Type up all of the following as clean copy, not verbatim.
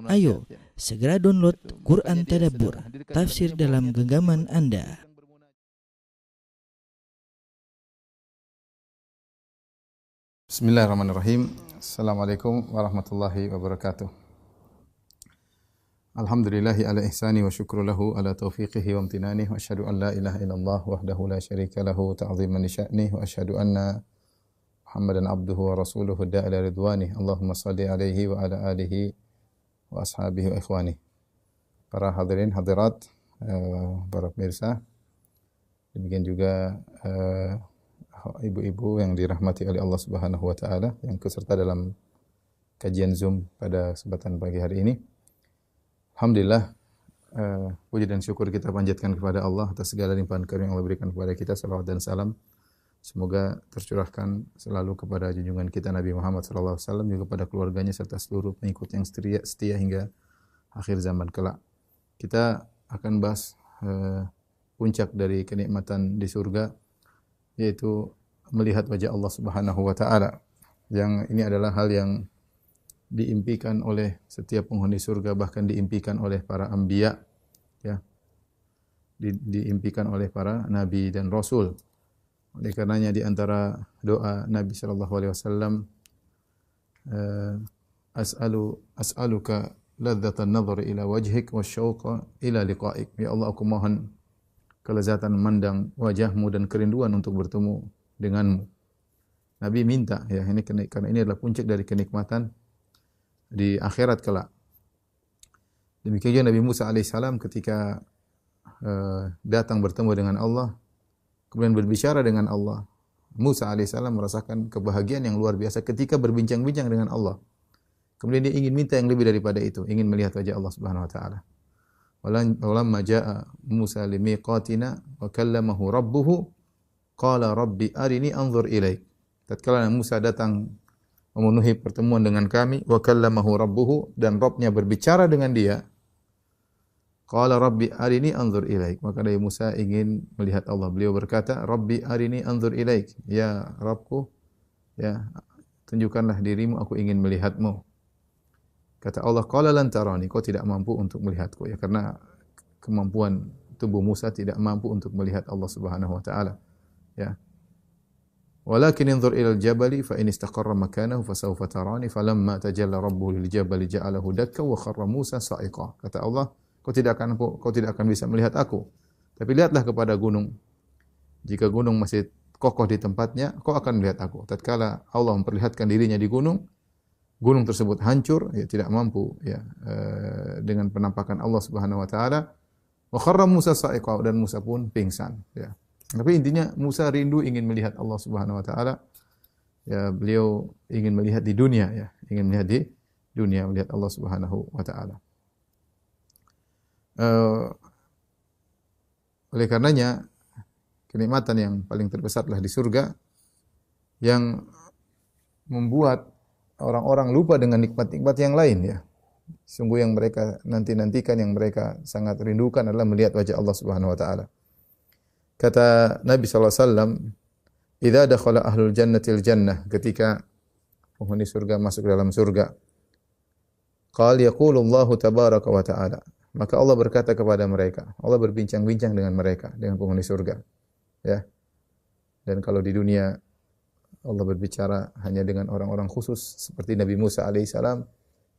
Ayo, segera download Quran Tadabbur, tafsir dalam genggaman Anda. Bismillahirrahmanirrahim. Assalamualaikum warahmatullahi wabarakatuh. Alhamdulillahi ala ihsani wa syukru lahu ala taufiqihi wa amtinani wa asyhadu an la ilaha illallah wahdahu la syarika lahu ta'ziman li sya'nih wa asyhadu anna Muhammadan abduhu wa rasuluhu da'ila ridwanih. Allahumma salli alaihi wa ala alihi wa ashabihi wa ikhwani. Para hadirin hadirat, para pemirsa, demikian juga ibu-ibu yang dirahmati oleh Allah Subhanahu wa taala yang ikut serta dalam kajian Zoom pada kesempatan pagi hari ini. Alhamdulillah, puji dan syukur kita panjatkan kepada Allah atas segala limpahan karunia yang Allah berikan kepada kita. Salawat dan salam semoga tercurahkan selalu kepada junjungan kita Nabi Muhammad sallallahu alaihi wasallam, juga pada keluarganya serta seluruh pengikut yang setia hingga akhir zaman kelak. Kita akan bahas puncak dari kenikmatan di surga, yaitu melihat wajah Allah Subhanahu wa taala. Yang ini adalah hal yang diimpikan oleh setiap penghuni surga, bahkan diimpikan oleh para anbiya, ya. Diimpikan oleh para nabi dan rasul. Oleh karenanya di antara doa Nabi sallallahu alaihi wasallam, as'aluka ladzatan nadhar ila wajhik wasyauqa ila liqa'ik. Ya Allah, aku mohon kelezatan memandang wajahmu dan kerinduan untuk bertemu denganmu. Nabi minta, ya, ini karena ini adalah puncak dari kenikmatan di akhirat kelak. Demikian juga Nabi Musa alaihissalam ketika datang bertemu dengan Allah, kemudian berbicara dengan Allah. Musa alaihissalam merasakan kebahagiaan yang luar biasa ketika berbincang-bincang dengan Allah. Kemudian dia ingin minta yang lebih daripada itu, ingin melihat wajah Allah Subhanahu wa taala. Walamma jaa Musa limiqatina wa kallamahu rabbuhu qala rabbi arini anzur ilaik. Tatkala Musa datang memenuhi pertemuan dengan kami, wa kallamahu rabbuhu, dan Rabb-nya berbicara dengan dia, qala rabbi arini anzur ilaik, maka Nabi Musa ingin melihat Allah. Beliau berkata, rabbi arini anzur ilaik, ya Rabbku, ya, tunjukkanlah dirimu, aku ingin melihatmu. Kata Allah, qala lan tarani, kau tidak mampu untuk melihatku, ya, karena kemampuan tubuh Musa tidak mampu untuk melihat Allah Subhanahu wa taala, ya. Walakin inzur ilal jabali fa in istaqarra makanahu fa sawfa tarani falamma tajalla rabbuhu lil jabali ja'alahu dakkan wa kharra Musa sa'iqa. Kata Allah, kau tidak akan bisa melihat aku, tapi lihatlah kepada gunung. Jika gunung masih kokoh di tempatnya, kau akan melihat aku. Tatkala Allah memperlihatkan dirinya di gunung, gunung tersebut hancur, ya, tidak mampu, ya, dengan penampakan Allah Subhanahu wa taala. Wa kharra Musa sa'iqa, dan Musa pun pingsan, ya. Tapi intinya Musa rindu ingin melihat Allah Subhanahu wa taala. Ya, beliau ingin melihat di dunia, ya, ingin melihat di dunia, melihat Allah Subhanahu wa taala. Oleh karenanya kenikmatan yang paling terbesar adalah di surga, yang membuat orang-orang lupa dengan nikmat-nikmat yang lain, ya. Sungguh yang mereka nanti-nantikan, yang mereka sangat rindukan adalah melihat wajah Allah Subhanahu wa taala. Kata Nabi sallallahu alaihi wasallam, "Idza dakhala ahlul jannatil jannah", ketika penghuni surga masuk dalam surga, qala yaqulu Allah tabaraka wa ta'ala, maka Allah berkata kepada mereka, Allah berbincang-bincang dengan mereka, dengan penghuni surga, ya. Dan kalau di dunia Allah berbicara hanya dengan orang-orang khusus seperti Nabi Musa alaihissalam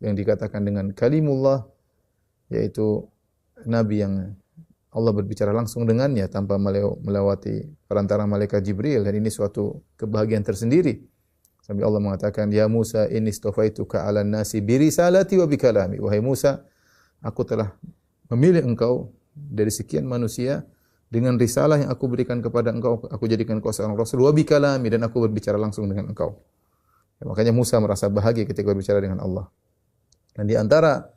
yang dikatakan dengan kalimullah, yaitu nabi yang Allah berbicara langsung dengannya tanpa melewati perantara malaikat Jibril, dan ini suatu kebahagiaan tersendiri. Sampai Allah mengatakan, "Ya Musa, inni istafaituka 'alan nasi bi risalati wa bi kalami." Wahai Musa, aku telah memilih engkau dari sekian manusia dengan risalah yang aku berikan kepada engkau, aku jadikan engkau seorang rasul, wa bi kalami, dan aku berbicara langsung dengan engkau. Ya, makanya Musa merasa bahagia ketika berbicara dengan Allah. Dan di antara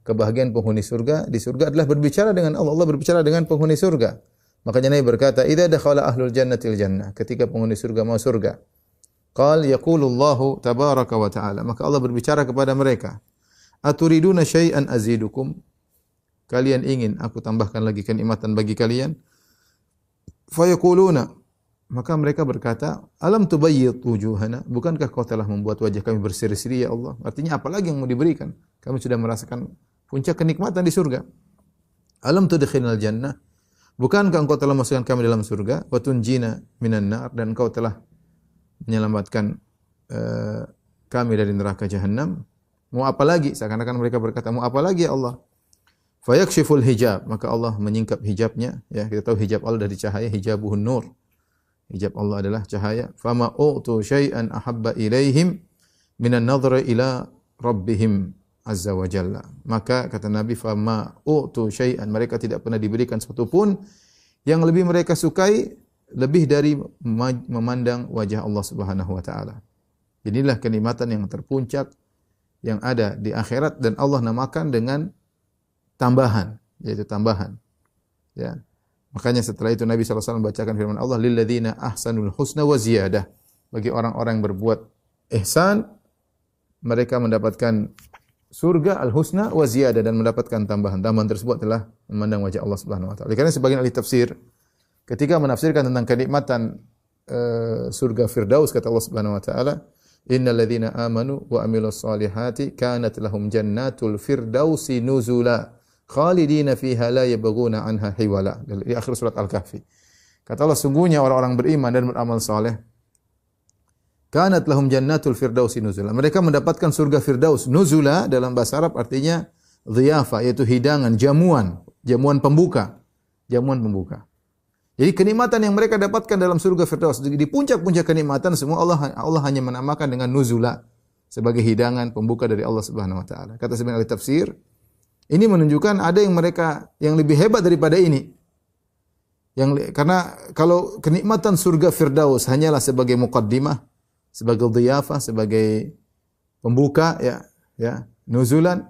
kebahagiaan penghuni surga, di surga adalah berbicara dengan Allah. Allah berbicara dengan penghuni surga. Makanya Nabi berkata, "Idza dakhala ahlul jannatil jannah", ketika penghuni surga mau surga. Qal yaqulullahu tabaraka wa ta'ala, maka Allah berbicara kepada mereka, "Aturiduna syai'an azidukum?" Kalian ingin aku tambahkan lagi kenikmatan bagi kalian? Fayaquluna, Maka mereka berkata, "Alam tubayyid wujuhana?" Bukankah kau telah membuat wajah kami berseri-seri ya Allah? Artinya apalagi yang mau diberikan? Kami sudah merasakan puncak kenikmatan di surga. "Alam tudkhilnal jannah?" Bukankah engkau telah masukkan kami dalam surga? "Wa tunjina minan nar?" Dan engkau telah menyelamatkan kami dari neraka jahanam. Mau apa lagi? Seakan-akan mereka berkata, "Mau apa lagi ya Allah?" Fayakshiful hijab, maka Allah menyingkap hijabnya. Ya, kita tahu hijab Allah dari cahaya, hijabuhun nur. Hijab Allah adalah cahaya. Fama u'tu syai'an ahabba ilaihim minan nadhri ila rabbihim azza wa jalla. Maka kata Nabi, fama u'tu syai'an, mereka tidak pernah diberikan sesuatu pun yang lebih mereka sukai lebih dari memandang wajah Allah Subhanahu wa taala. Inilah kenikmatan yang terpuncak yang ada di akhirat dan Allah namakan dengan tambahan, yaitu tambahan. Ya. Makanya setelah itu Nabi SAW membacakan firman Allah, lilladzina ahsanul husna wa ziyadah. Bagi orang-orang yang berbuat ihsan, mereka mendapatkan surga al-husna wa ziyadah dan mendapatkan tambahan. Tambahan tersebut adalah memandang wajah Allah Subhanahu wa taala. Karena sebagian ahli tafsir ketika menafsirkan tentang kenikmatan surga Firdaus, kata Allah Subhanahu wa taala, innal ladzina amanu wa amilus solihati kanat lahum jannatul firdausi nuzula khalidina fiha la yabghuna anha hiwala. Di akhir surat Al-Kahfi. Kata Allah, sungguhnya orang-orang beriman dan beramal saleh, kanat lahum jannatul firdausi nuzula. Mereka mendapatkan surga Firdaus. Nuzula dalam bahasa Arab artinya dhiyafa, yaitu hidangan, jamuan pembuka. Jamuan pembuka. Jadi kenikmatan yang mereka dapatkan dalam surga Firdaus, di puncak-puncak kenikmatan semua Allah hanya menamakan dengan nuzula, sebagai hidangan pembuka dari Allah Subhanahu wa taala. Kata sebagian ahli tafsir, ini menunjukkan ada yang mereka yang lebih hebat daripada ini. Karena kalau kenikmatan surga Firdaus hanyalah sebagai muqaddimah, sebagai dhiyafah, sebagai pembuka, ya, nuzulan.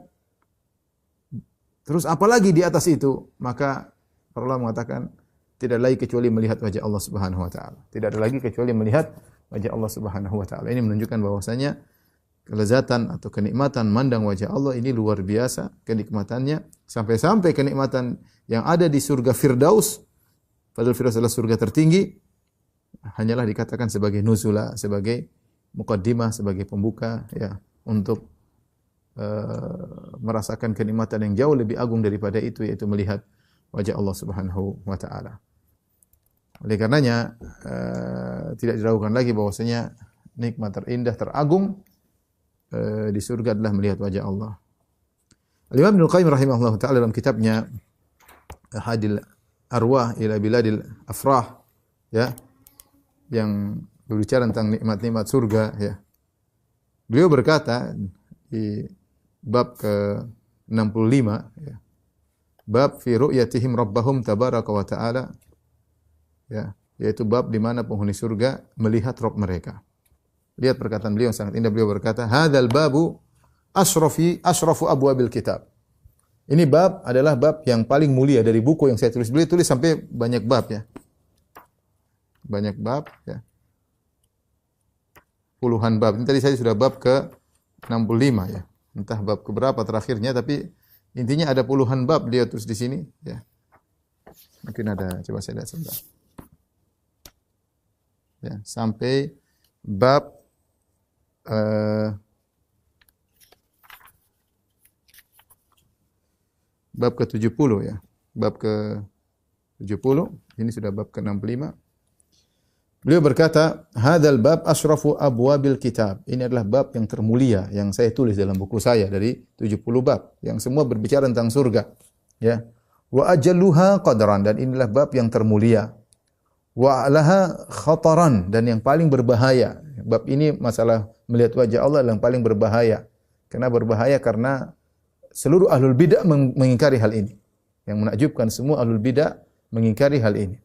Terus apalagi di atas itu? Maka para ulama mengatakan tidak lagi kecuali melihat wajah Allah Subhanahu wa taala. Tidak ada lagi kecuali melihat wajah Allah Subhanahu wa taala. Ini menunjukkan bahwasanya kelezatan atau kenikmatan mandang wajah Allah ini luar biasa kenikmatannya, sampai-sampai kenikmatan yang ada di surga Firdaus, padahal Firdaus adalah surga tertinggi, hanyalah dikatakan sebagai nuzula, sebagai muqaddimah, sebagai pembuka, ya, untuk merasakan kenikmatan yang jauh lebih agung daripada itu, yaitu melihat wajah Allah Subhanahu wa taala. Oleh karenanya tidak diragukan lagi bahwasanya nikmat terindah, teragung di surga adalah melihat wajah Allah. Al-Imam Ibnu Qayyim rahimahullah taala dalam kitabnya Hadil Arwah ila Biladil Afrah, ya, yang berbicara tentang nikmat-nikmat surga, ya. Beliau berkata di bab ke-65, ya. Bab fi ru'yatihim rabbahum tabaraka wa ta'ala, ya, yaitu bab di mana penghuni surga melihat Rabb mereka. Lihat perkataan beliau yang sangat indah. Beliau berkata, "Hadzal babu asrafu abwabil kitab." Ini bab adalah bab yang paling mulia dari buku yang saya tulis. Beliau tulis sampai banyak bab, ya. Banyak bab, ya. Puluhan bab. Ini tadi saya sudah bab ke-65, ya. Entah bab ke berapa terakhirnya, tapi intinya ada puluhan bab beliau tulis di sini, ya. Mungkin ada, coba saya lihat sebentar. Ya, sampai bab bab ke-70, ya. Bab ke-70, ini sudah bab ke-65. Beliau berkata, "Hadzal bab asrafu abwabil kitab." Ini adalah bab yang termulia yang saya tulis dalam buku saya dari 70 bab yang semua berbicara tentang surga, ya. Wa ajalluha qadran, dan inilah bab yang termulia. Wa alaha khataran, dan yang paling berbahaya. Bab ini masalah melihat wajah Allah yang paling berbahaya. Kenapa berbahaya? Karena seluruh ahlul bidah mengingkari hal ini. Yang menakjubkan, semua ahlul bidah mengingkari hal ini.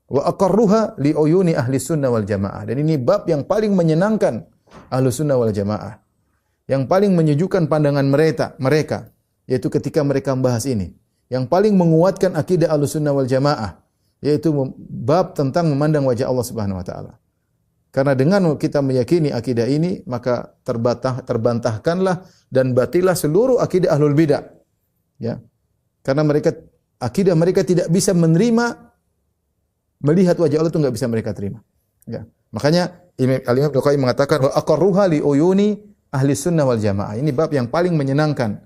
Wa aqarruha li uyuni ahli sunnah wal jamaah. Dan ini bab yang paling menyenangkan ahli sunnah wal jamaah. Yang paling menyejukkan pandangan mereka, yaitu ketika mereka membahas ini. Yang paling menguatkan akidah ahli sunnah wal jamaah, yaitu bab tentang memandang wajah Allah Subhanahu wa taala. Karena dengan kita meyakini akidah ini, maka terbantahkanlah dan batilah seluruh akidah ahlul bidah. Ya. Karena akidah mereka tidak bisa menerima melihat wajah Allah, itu enggak bisa mereka terima. Ya. Makanya Al-Imam Ibnu Qayyim mengatakan wa aqarruha li uyuni ahli sunnah wal jamaah. Ini bab yang paling menyenangkan,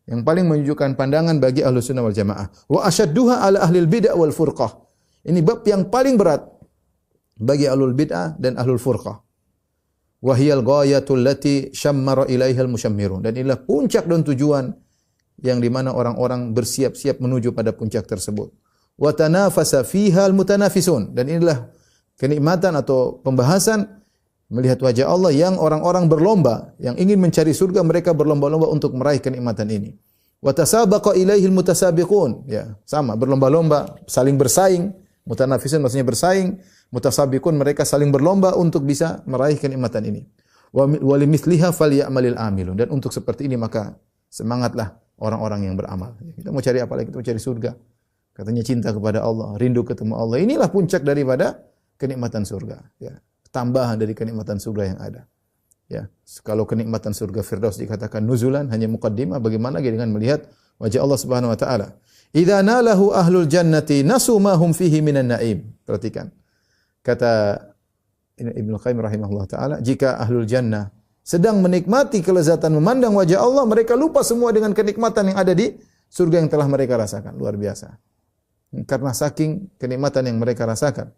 yang paling menunjukkan pandangan bagi ahli sunnah wal jamaah. Wa asyadduha ala ahli bid'ah wal furqah. Ini bab yang paling berat bagi ahlul bid'ah dan ahlul furqah. Wa hiyal ghayatul lati syammara ilaihal mushammirun. Dan inilah puncak dan tujuan yang di mana orang-orang bersiap-siap menuju pada puncak tersebut. Wa tanafasa fiha al-mutanafisun. Dan inilah kenikmatan atau pembahasan melihat wajah Allah yang orang-orang berlomba, yang ingin mencari surga, mereka berlomba-lomba untuk meraih kenikmatan ini. Wa tasabaqa ilaihil mutasabiqun. Ya, sama, berlomba-lomba, saling bersaing. Mutanafisun maksudnya bersaing, mutasabiqun mereka saling berlomba untuk bisa meraih kenikmatan ini. Wa limithliha falyamalil amilun. Dan untuk seperti ini maka semangatlah orang-orang yang beramal. Kita mau cari apa lagi? Kita mau cari surga. Katanya cinta kepada Allah, rindu ketemu Allah. Inilah puncak daripada kenikmatan surga. Ya. Tambahan dari kenikmatan surga yang ada. Ya. Kalau kenikmatan surga Firdaus dikatakan nuzulan, hanya muqaddimah, bagaimana lagi dengan melihat wajah Allah Subhanahu wa taala? Idza nalahu ahlul jannati nasu ma hum fihi minan naim. Perhatikan. Kata Ibnu Qayyim rahimahullah taala, jika ahlul jannah sedang menikmati kelezatan memandang wajah Allah, mereka lupa semua dengan kenikmatan yang ada di surga yang telah mereka rasakan. Luar biasa. Karena saking kenikmatan yang mereka rasakan.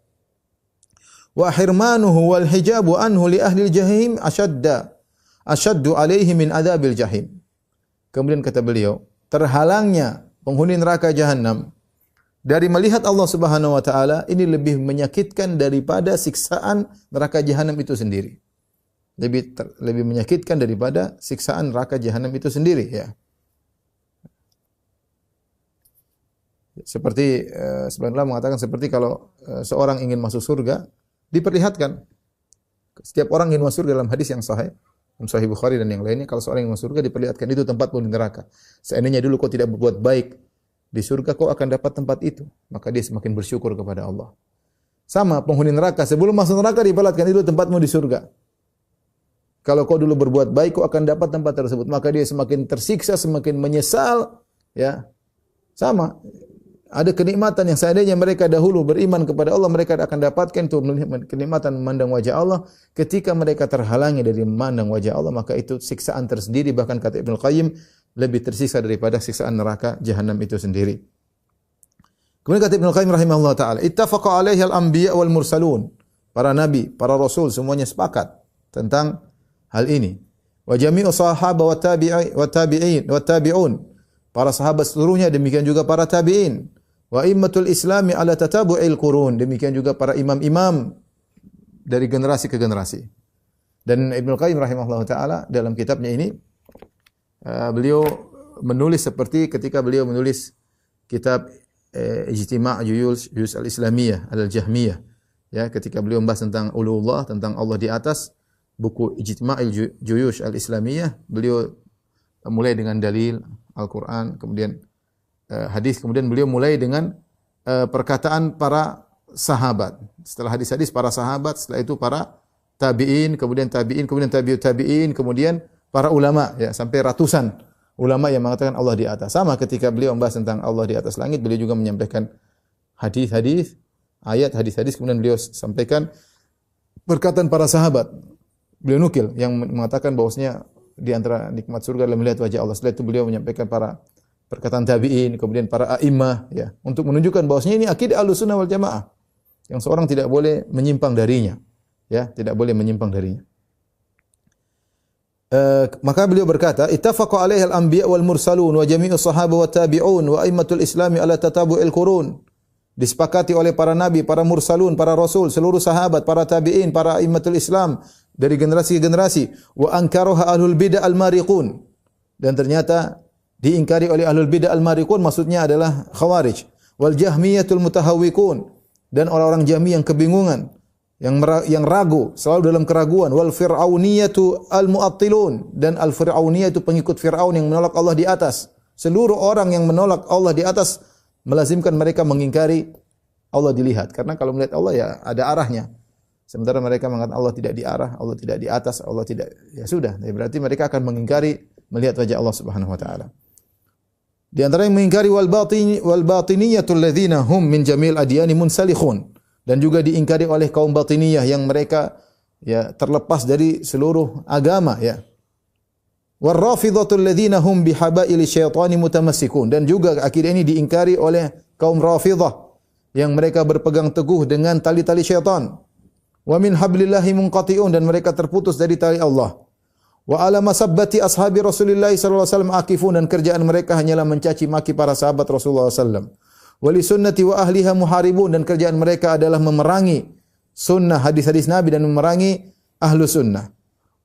Wa hirmanuhu wal hijabu anhu li ahli jahim ashaddu alaihi min adabil jahim. Kemudian kata beliau, terhalangnya penghuni neraka jahanam dari melihat Allah Subhanahu wa taala ini lebih menyakitkan daripada siksaan neraka jahanam itu sendiri. Lebih menyakitkan daripada siksaan neraka jahanam itu sendiri, ya. Seperti sebenarnya mengatakan seperti kalau seorang ingin masuk surga, diperlihatkan. Setiap orang ingin masuk surga dalam hadis yang sahih, Sahih Bukhari dan yang lainnya, kalau seorang ingin masuk surga diperlihatkan itu tempat penghuni neraka. Seandainya dulu kau tidak berbuat baik di surga, kau akan dapat tempat itu. Maka dia semakin bersyukur kepada Allah. Sama penghuni neraka, sebelum masuk neraka diperlihatkan itu tempatmu di surga. Kalau kau dulu berbuat baik, kau akan dapat tempat tersebut. Maka dia semakin tersiksa, semakin menyesal. Ya, sama. Ada kenikmatan yang seandainya mereka dahulu beriman kepada Allah, mereka akan dapatkan itu kenikmatan memandang wajah Allah. Ketika mereka terhalangi dari memandang wajah Allah, maka itu siksaan tersendiri. Bahkan kata Ibnu Qayyim, lebih tersiksa daripada siksaan neraka jahanam itu sendiri. Kemudian kata Ibnu Qayyim rahimahullah ta'ala, ittafaqa alaihi al-anbiya wal mursalun. Para nabi, para rasul semuanya sepakat tentang hal ini. Wa jami'u sahaba wa tabi'in wa tabi'un. Para sahabat seluruhnya, demikian juga para tabi'in. Wa immatul islami ala tatabu'il qurun. Demikian juga para imam-imam dari generasi ke generasi. Dan Ibnu Qayyim rahimahullah ta'ala dalam kitabnya ini, beliau menulis seperti ketika beliau menulis kitab Ijtima' Juyus al-Islamiyah al-Jahmiyah. Ya, ketika beliau membahas tentang uluhullah, tentang Allah di atas, buku Ijtima' Juyus al-Islamiyah, beliau mulai dengan dalil Al-Quran, kemudian hadis, kemudian beliau mulai dengan perkataan para sahabat. Setelah hadis-hadis para sahabat, setelah itu para tabi'in, kemudian tabi'ut tabi'in, kemudian para ulama, ya, sampai ratusan ulama yang mengatakan Allah di atas. Sama ketika beliau membahas tentang Allah di atas langit, beliau juga menyampaikan hadis-hadis, ayat hadis-hadis, kemudian beliau sampaikan perkataan para sahabat. Beliau nukil yang mengatakan bahwasanya di antara nikmat surga adalah melihat wajah Allah. Setelah itu beliau menyampaikan para perkataan tabi'in, kemudian para a'immah, ya, untuk menunjukkan bahwasanya ini akidah Ahlussunnah wal Jamaah yang seorang tidak boleh menyimpang darinya, ya, tidak boleh menyimpang darinya. Maka beliau berkata, ittafaqa alaihi al-anbiya wal mursalun wa jami'u sahaba wa tabi'un wa a'immatul islami ala tatabu'il qurun. Disepakati oleh para nabi, para mursalun, para rasul, seluruh sahabat, para tabi'in, para a'immatul Islam dari generasi ke generasi. Wa ankaraha ahlul bid'ah al-mariqun. Dan ternyata diingkari oleh ahlul bid'ah al-mariqun, maksudnya adalah khawarij. Wal jahmiyatul mutahawwikun, dan orang-orang Jahmi yang kebingungan, yang ragu, selalu dalam keraguan. Wal fir'auniyatu al-mu'attilun, dan al-fir'auniyah itu pengikut Fir'aun yang menolak Allah di atas. Seluruh orang yang menolak Allah di atas melazimkan mereka mengingkari Allah dilihat. Karena kalau melihat Allah ya ada arahnya. Sementara mereka mengatakan Allah tidak di arah, Allah tidak di atas, Allah tidak, ya sudah. Berarti mereka akan mengingkari melihat wajah Allah Subhanahu wa taala. Di antara yang mengingkari wal batiniyatul ladzina hum min jamil adyani munsalikhun. dan juga diingkari oleh kaum batiniyah yang mereka ya terlepas dari seluruh agama ya. War-rafidhatul ladzina hum bihabaili syaitani mutamassikun, dan juga akidah ini diingkari oleh kaum Rafidhah yang mereka berpegang teguh dengan tali-tali syaitan. Wa min hablillahi munqati'un, dan mereka terputus dari tali Allah. Wa ala masabbati ashabi Rasulillah sallallahu alaihi wasallam akifun, dan kerjaan mereka hanyalah mencaci maki para sahabat Rasulullah sallallahu alaihi wasallam. Wa li sunnati wa ahliha muharibun, dan kerjaan mereka adalah memerangi sunnah hadis-hadis Nabi dan memerangi ahlu sunnah.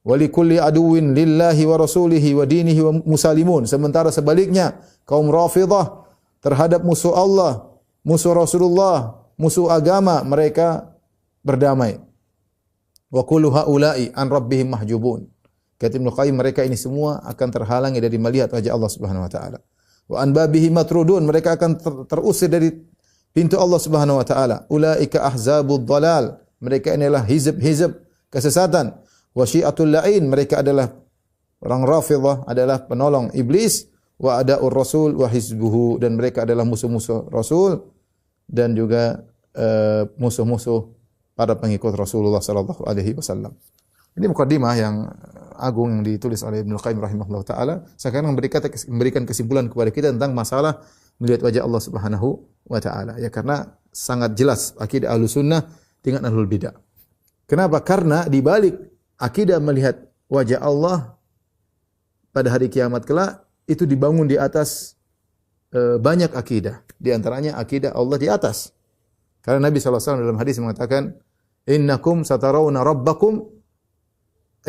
Wa li kulli aduwwin lillahi wa rasulihi wa dinihi wa musalimun. Sementara sebaliknya kaum Rafidhah terhadap musuh Allah, musuh Rasulullah, musuh agama, mereka berdamai. Wa kullu haula'i an rabbihim mahjubun. Kata Ibnu Qayyim, mereka ini semua akan terhalangi dari melihat wajah Allah Subhanahu wa taala. Wa an babihi matrudun, mereka akan terusir dari pintu Allah Subhanahu wa taala. Ulaika ahzabud dhalal, mereka inilah hizb-hizb kesesatan. Wa syi'atul la'in, mereka adalah orang Rafidhah, adalah penolong iblis. Wa ada'ur rasul wa hizbuhu, dan mereka adalah musuh-musuh Rasul dan juga musuh-musuh para pengikut Rasulullah sallallahu alaihi wasallam. Ini mukadimah yang agung yang ditulis oleh Ibnu Qayyim rahimahullah taala. Sekarang memberikan kesimpulan kepada kita tentang masalah melihat wajah Allah Subhanahu wa taala. Ya, karena sangat jelas akidah Ahlussunnah dengan Ahlul Bidah. Kenapa? Karena di balik akidah melihat wajah Allah pada hari kiamat kelak itu dibangun di atas banyak akidah. Di antaranya akidah Allah di atas. Karena Nabi SAW dalam hadis mengatakan, innakum satarawna rabbakum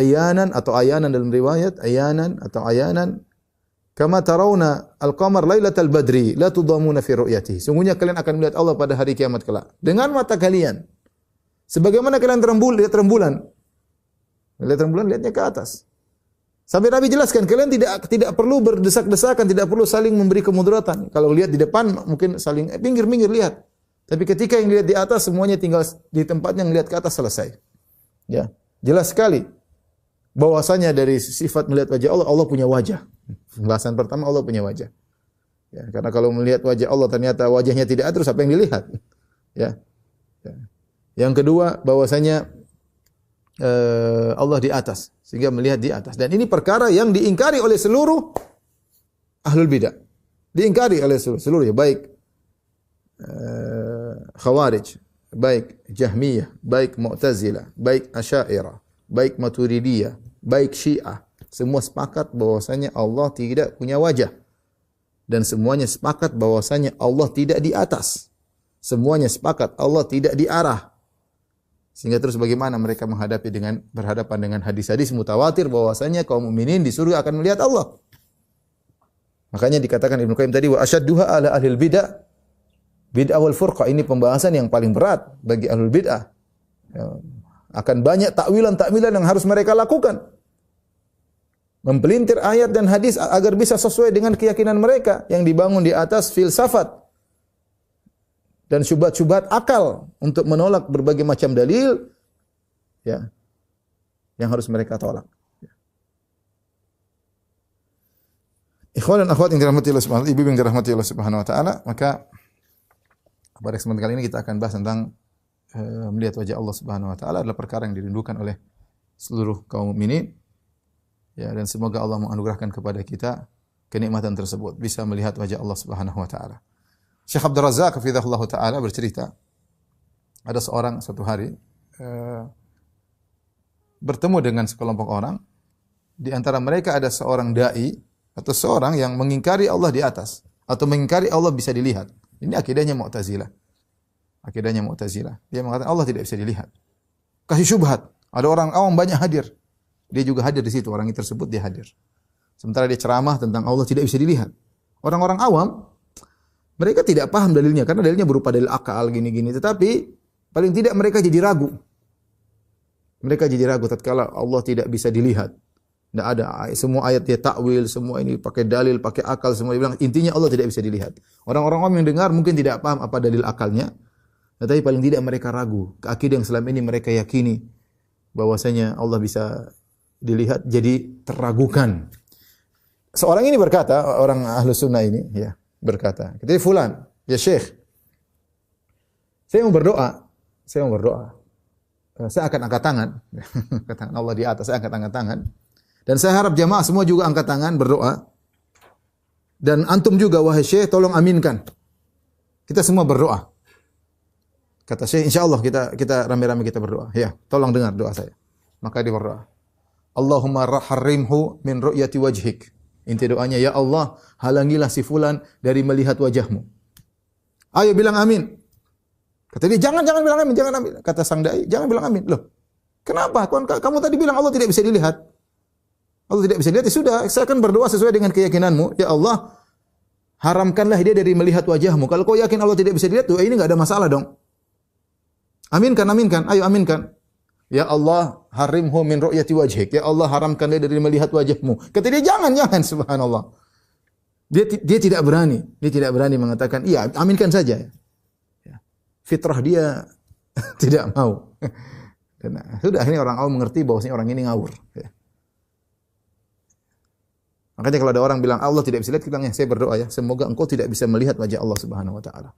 ayanan, atau ayanan dalam riwayat, ayanan atau ayanan, kama tarawna al-qamar lailatal badri, la tudamuna fi ru'yatihi. Sungguhnya kalian akan melihat Allah pada hari kiamat kelak dengan mata kalian. Sebagaimana kalian lihat rembulan. Lihat rembulan, lihatnya ke atas. Sampai Nabi jelaskan, kalian tidak perlu berdesak-desakan, tidak perlu saling memberi kemudaratan. Kalau lihat di depan mungkin saling minggir-minggir lihat. Tapi ketika yang lihat di atas semuanya tinggal di tempatnya, yang lihat ke atas selesai. Ya, jelas sekali bahwasanya dari sifat melihat wajah Allah, Allah punya wajah. Pembahasan pertama, Allah punya wajah. Ya, karena kalau melihat wajah Allah ternyata wajahnya tidak ada, terus apa yang dilihat? Ya. Ya. Yang kedua, bahwasanya Allah di atas, sehingga melihat di atas. Dan ini perkara yang diingkari oleh seluruh ahlul bidah. Diingkari oleh seluruh ya, baik Khawarij, baik Jahmiyah, baik Mu'tazilah, baik Asy'ariyah, baik Maturidiyah, baik Syiah. Semua sepakat bahwasanya Allah tidak punya wajah. Dan semuanya sepakat bahwasanya Allah tidak di atas. Semuanya sepakat Allah tidak di arah. Sehingga terus bagaimana mereka berhadapan dengan hadis-hadis mutawatir bahwasanya kaum mukminin di surga akan melihat Allah. Makanya dikatakan Ibnu Qayyim tadi, wa asyadduha ala ahlil bidah bid'ah wal furqah. Ini pembahasan yang paling berat bagi ahlul bid'ah. Ya, akan banyak takwilan-takwilan yang harus mereka lakukan. Mempelintir ayat dan hadis agar bisa sesuai dengan keyakinan mereka yang dibangun di atas filsafat dan syubhat-syubhat akal untuk menolak berbagai macam dalil ya yang harus mereka tolak. Ikhwan dan akhwat yang dirahmati Allah Subhanahu wa taala, ibu yang dirahmati Allah Subhanahu wa taala, maka pada kesempatan kali ini kita akan bahas tentang melihat wajah Allah Subhanahu wa taala adalah perkara yang dirindukan oleh seluruh kaum mukminin. Ya, dan semoga Allah menganugerahkan kepada kita kenikmatan tersebut, bisa melihat wajah Allah Subhanahu wa taala. Syekh Abdul Razzaq hafizahullah taala bercerita, ada seorang satu hari bertemu dengan sekelompok orang. Di antara mereka ada seorang dai atau seorang yang mengingkari Allah di atas atau mengingkari Allah bisa dilihat. Ini akidahnya Mu'tazilah. Akidahnya Mu'tazilah. Dia mengatakan Allah tidak bisa dilihat. Kasih syubhat. Ada orang awam banyak hadir. Dia juga hadir di situ. Orang tersebut dia hadir. Sementara dia ceramah tentang Allah tidak bisa dilihat. Orang-orang awam mereka tidak paham dalilnya karena dalilnya berupa dalil akal gini-gini. Tetapi paling tidak mereka jadi ragu. Mereka jadi ragu tatkala Allah tidak bisa dilihat. Tidak ada, semua ayat dia takwil, semua ini pakai dalil, pakai akal, semua dia bilang intinya Allah tidak bisa dilihat. Orang-orang awam yang dengar mungkin tidak paham apa dalil akalnya, tetapi paling tidak mereka ragu. Akidah yang selama ini mereka yakini bahwasanya Allah bisa dilihat jadi teragukan. Seorang ini berkata, orang Ahlus Sunnah ini ya berkata, ketika fulan, ya Syekh, saya mau berdoa saya mau berdoa. Saya akan angkat tangan. Angkat tangan Allah di atas, saya angkat tangan. Dan saya harap jamaah semua juga angkat tangan berdoa. Dan antum juga wahai Syekh tolong aminkan. Kita semua berdoa. Kata Syekh, insyaallah kita rame-rame kita berdoa. Ya, tolong dengar doa saya. Maka dia berdoa. Allahumma harrimhu min ru'yati wajhik. Inti doanya, ya Allah, halangilah si fulan dari melihat wajahmu. Ayo bilang amin. Kata dia, jangan bilang amin, jangan amin. Kata sang dai, jangan bilang amin. Loh, kenapa? Kamu tadi bilang Allah tidak bisa dilihat. Allah tidak bisa dilihat, ya sudah, saya akan berdoa sesuai dengan keyakinanmu. Ya Allah, haramkanlah dia dari melihat wajahmu. Kalau kau yakin Allah tidak bisa dilihat, tuh ini enggak ada masalah dong. Aminkan. Ayo aminkan. Ya Allah, harimhu min ru'yati wajhik. Ya Allah, haramkan dia dari melihat wajahmu. Kata dia, jangan, subhanallah. Dia tidak berani. Dia tidak berani mengatakan, iya, aminkan saja. Fitrah dia tidak mau. Dan sudah akhirnya orang awam mengerti bahwasanya orang ini ngawur. Makanya kalau ada orang bilang Allah tidak bisa lihat, kita bilang, saya berdoa ya, semoga engkau tidak bisa melihat wajah Allah Subhanahu wa taala.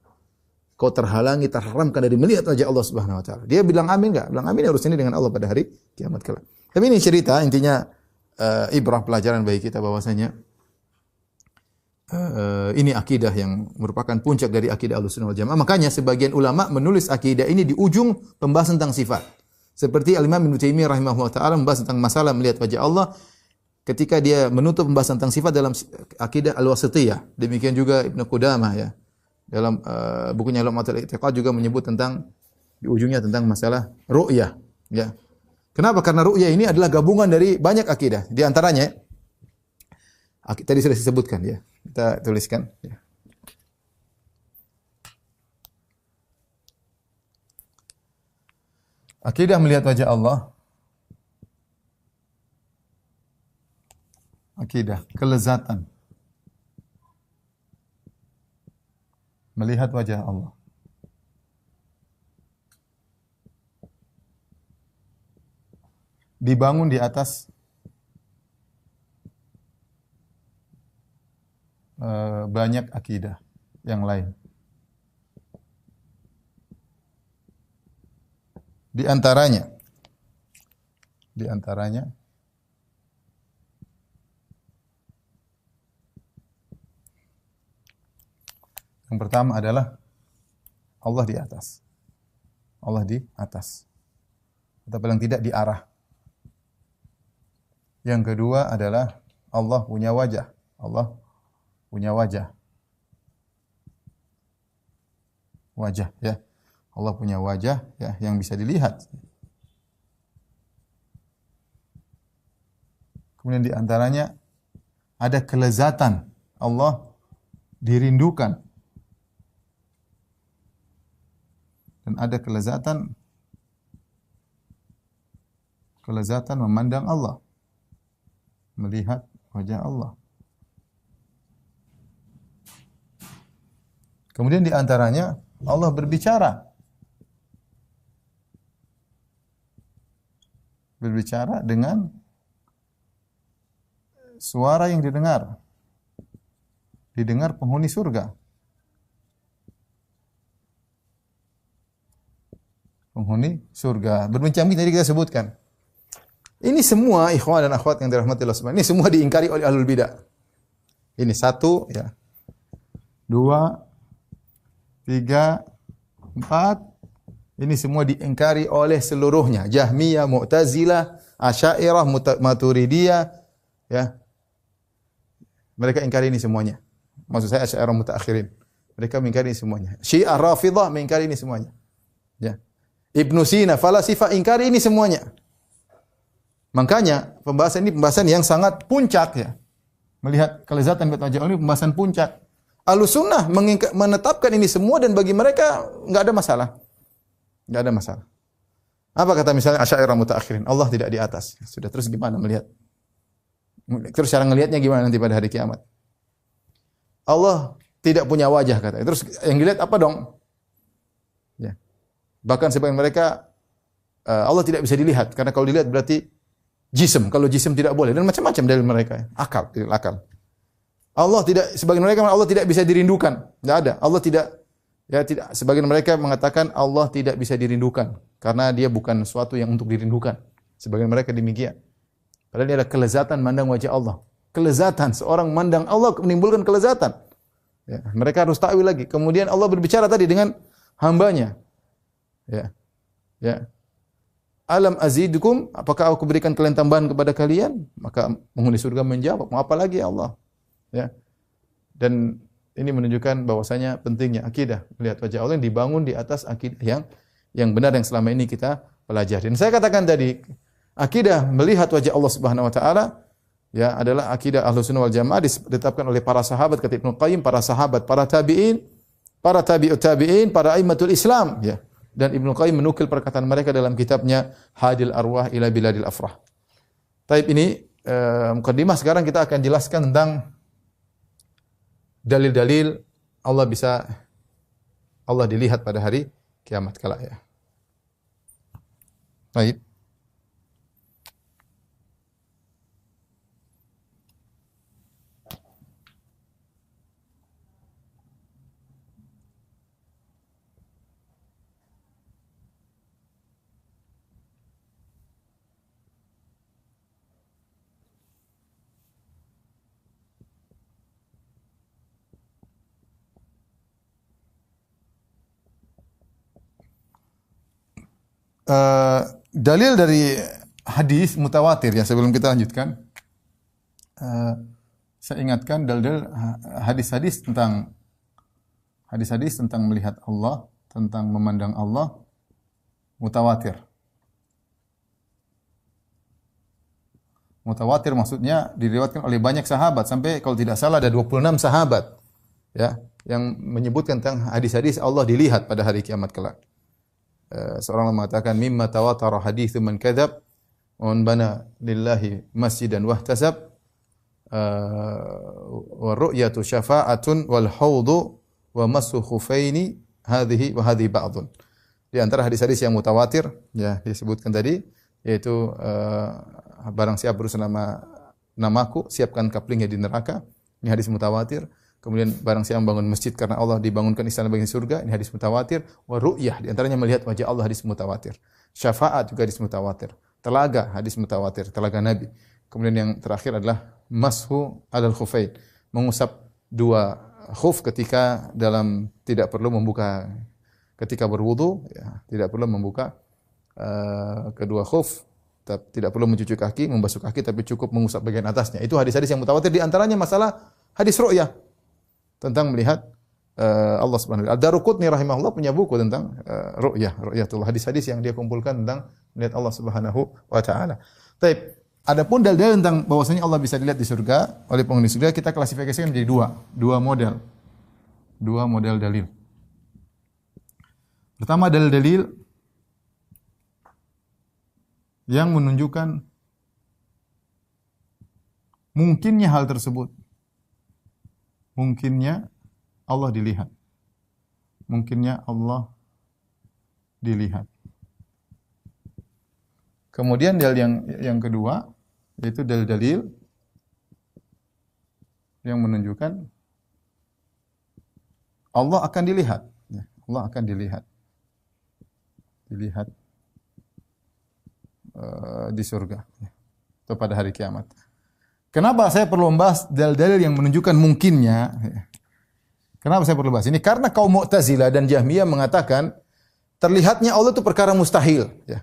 Kau terhalangi, terharamkan dari melihat wajah Allah Subhanahu wa taala. Dia bilang amin enggak? Bilang amin, urusan ini dengan Allah pada hari kiamat kelak. Tapi ini cerita intinya ibrah pelajaran bagi kita bahwasanya ini akidah yang merupakan puncak dari akidah Ahlussunnah wal Jamaah. Makanya sebagian ulama menulis akidah ini di ujung pembahasan tentang sifat. Seperti Al-Imam Ibnu Taimiyah rahimahullah taala membahas tentang masalah melihat wajah Allah ketika dia menutup pembahasan tentang sifat dalam akidah Al-Wasithiyah. Demikian juga Ibnu Qudamah ya. Dalam bukunya Lum'atul I'tiqad juga menyebut tentang di ujungnya tentang masalah ru'yah ya. Kenapa? Karena ru'yah ini adalah gabungan dari banyak akidah. Di antaranya tadi sudah disebutkan ya. Kita tuliskan ya. Akidah melihat wajah Allah. Akidah kelezatan melihat wajah Allah. Dibangun di atas banyak akidah yang lain. Di antaranya yang pertama adalah Allah di atas. Allah di atas. Atau paling tidak di arah. Yang kedua adalah Allah punya wajah. Allah punya wajah. Wajah ya. Allah punya wajah ya yang bisa dilihat. Kemudian di antaranya ada kelezatan. Allah dirindukan. Dan ada kelezatan memandang Allah. Melihat wajah Allah. Kemudian di antaranya Allah berbicara. Berbicara dengan suara yang didengar. Didengar penghuni surga. Penghuni surga. Berbincang tadi kita sebutkan. Ini semua ikhwan dan akhwat yang dirahmati Allah Subhanahu. Ini semua diingkari oleh ahlul bidah. Ini 1 ya. 2 3 4. Ini semua diingkari oleh seluruhnya. Jahmiyah, Mu'tazilah, Asy'ariyah, Maturidiyah ya. Mereka ingkari ini semuanya. Maksud saya Asy'ariyah mutaakhirin. Mereka mengingkari ini semuanya. Syiah Rafidhah mengingkari ini semuanya. Ya. Ibnu Sina, falasifah ingkari ini semuanya. Makanya pembahasan ini pembahasan yang sangat puncak ya. Melihat kelezatan wajah Allah ini pembahasan puncak. Ahlussunnah menetapkan ini semua dan bagi mereka enggak ada masalah. Enggak ada masalah. Apa kata misalnya Asy'ariyah mutaakhirin? Allah tidak di atas. Sudah terus gimana melihat? Terus cara ngelihatnya gimana nanti pada hari kiamat? Allah tidak punya wajah kata. Terus yang dilihat apa dong? Ya. Bahkan sebagian mereka Allah tidak bisa dilihat karena kalau dilihat berarti jism. Kalau jism tidak boleh dan macam-macam dalil mereka. Akal, akal. Allah tidak sebagian mereka Allah tidak bisa dirindukan. Tidak ada. Allah tidak Ya, tidak, sebagian mereka mengatakan Allah tidak bisa dirindukan karena dia bukan sesuatu yang untuk dirindukan. Sebagian mereka demikian. Padahal dia ada kelezatan mandang wajah Allah. Kelezatan seorang mandang Allah menimbulkan kelezatan. Ya, mereka harus takwil lagi. Kemudian Allah berbicara tadi dengan hambanya. Ya. Ya. Alam azidukum, apakah aku berikan kalian tambahan kepada kalian? Maka penghuni surga menjawab, mau apa lagi ya Allah? Ya. Dan ini menunjukkan bahwasanya pentingnya akidah, melihat wajah Allah yang dibangun di atas akidah yang benar yang selama ini kita pelajari. Dan saya katakan tadi, akidah melihat wajah Allah Subhanahu wa taala ya adalah akidah Ahlussunnah wal Jamaah ditetapkan oleh para sahabat kata Ibnu Qayyim, para sahabat, para tabi'in, para tabi'ut tabi'in, para aimmatul Islam ya. Dan Ibnu Qayyim menukil perkataan mereka dalam kitabnya Hadil Arwah ila Biladil Afrah. Taib ini mukadimah, sekarang kita akan jelaskan tentang dalil-dalil Allah dilihat pada hari kiamat kelak ya. Baik. Dalil dari hadis mutawatir ya, sebelum kita lanjutkan saya ingatkan dalil hadis-hadis tentang melihat Allah, tentang memandang Allah mutawatir. Mutawatir maksudnya diriwayatkan oleh banyak sahabat, sampai kalau tidak salah ada 26 sahabat ya yang menyebutkan tentang hadis-hadis Allah dilihat pada hari kiamat kelak. Seorang mengatakan mimma tawatara haditsu man kadzab wa man bana lillahi masjidan wahtasab wa ru'yatu syafa'atun wal haudu wa masu khufaini hadhihi wa hadhi ba'dun. Di antara hadis-hadis yang mutawatir ya disebutkan tadi yaitu barang siapa berusaha namaku siapkan kaplingnya di neraka. Ini hadis mutawatir. Kemudian barang siapa membangun masjid karena Allah dibangunkan istana bagi surga, ini hadis mutawatir. Wa ru'yah, di antaranya melihat wajah Allah, hadis mutawatir. Syafaat juga hadis mutawatir. Telaga, hadis mutawatir, telaga Nabi. Kemudian yang terakhir adalah mashu alal khufain, mengusap dua khuf ketika tidak perlu membuka, ketika berwudu ya, tidak perlu membuka kedua khuf, tidak perlu mencuci kaki, membasuh kaki, tapi cukup mengusap bagian atasnya. Itu hadis-hadis yang mutawatir, di antaranya masalah hadis ru'yah, tentang melihat Allah Subhanahu wa taala. Ad-Daruqutni rahimahullah punya buku tentang ru'yatullah, hadis-hadis yang dia kumpulkan tentang melihat Allah Subhanahu wa taala. Baik, adapun dalil tentang bahwasanya Allah bisa dilihat di surga oleh penghuni surga, kita klasifikasikan menjadi dua model. Dua model dalil. Pertama, dalil-dalil yang menunjukkan mungkinnya hal tersebut. Mungkinnya Allah dilihat. Mungkinnya Allah dilihat. Kemudian dalil yang kedua yaitu dalil-dalil yang menunjukkan Allah akan dilihat. Allah akan dilihat. Dilihat di surga atau pada hari kiamat. Kenapa saya perlu membahas dalil-dalil yang menunjukkan mungkinnya? Kenapa saya perlu bahas ini? Karena kaum Mu'tazilah dan Jahmiyah mengatakan terlihatnya Allah itu perkara mustahil. Ya.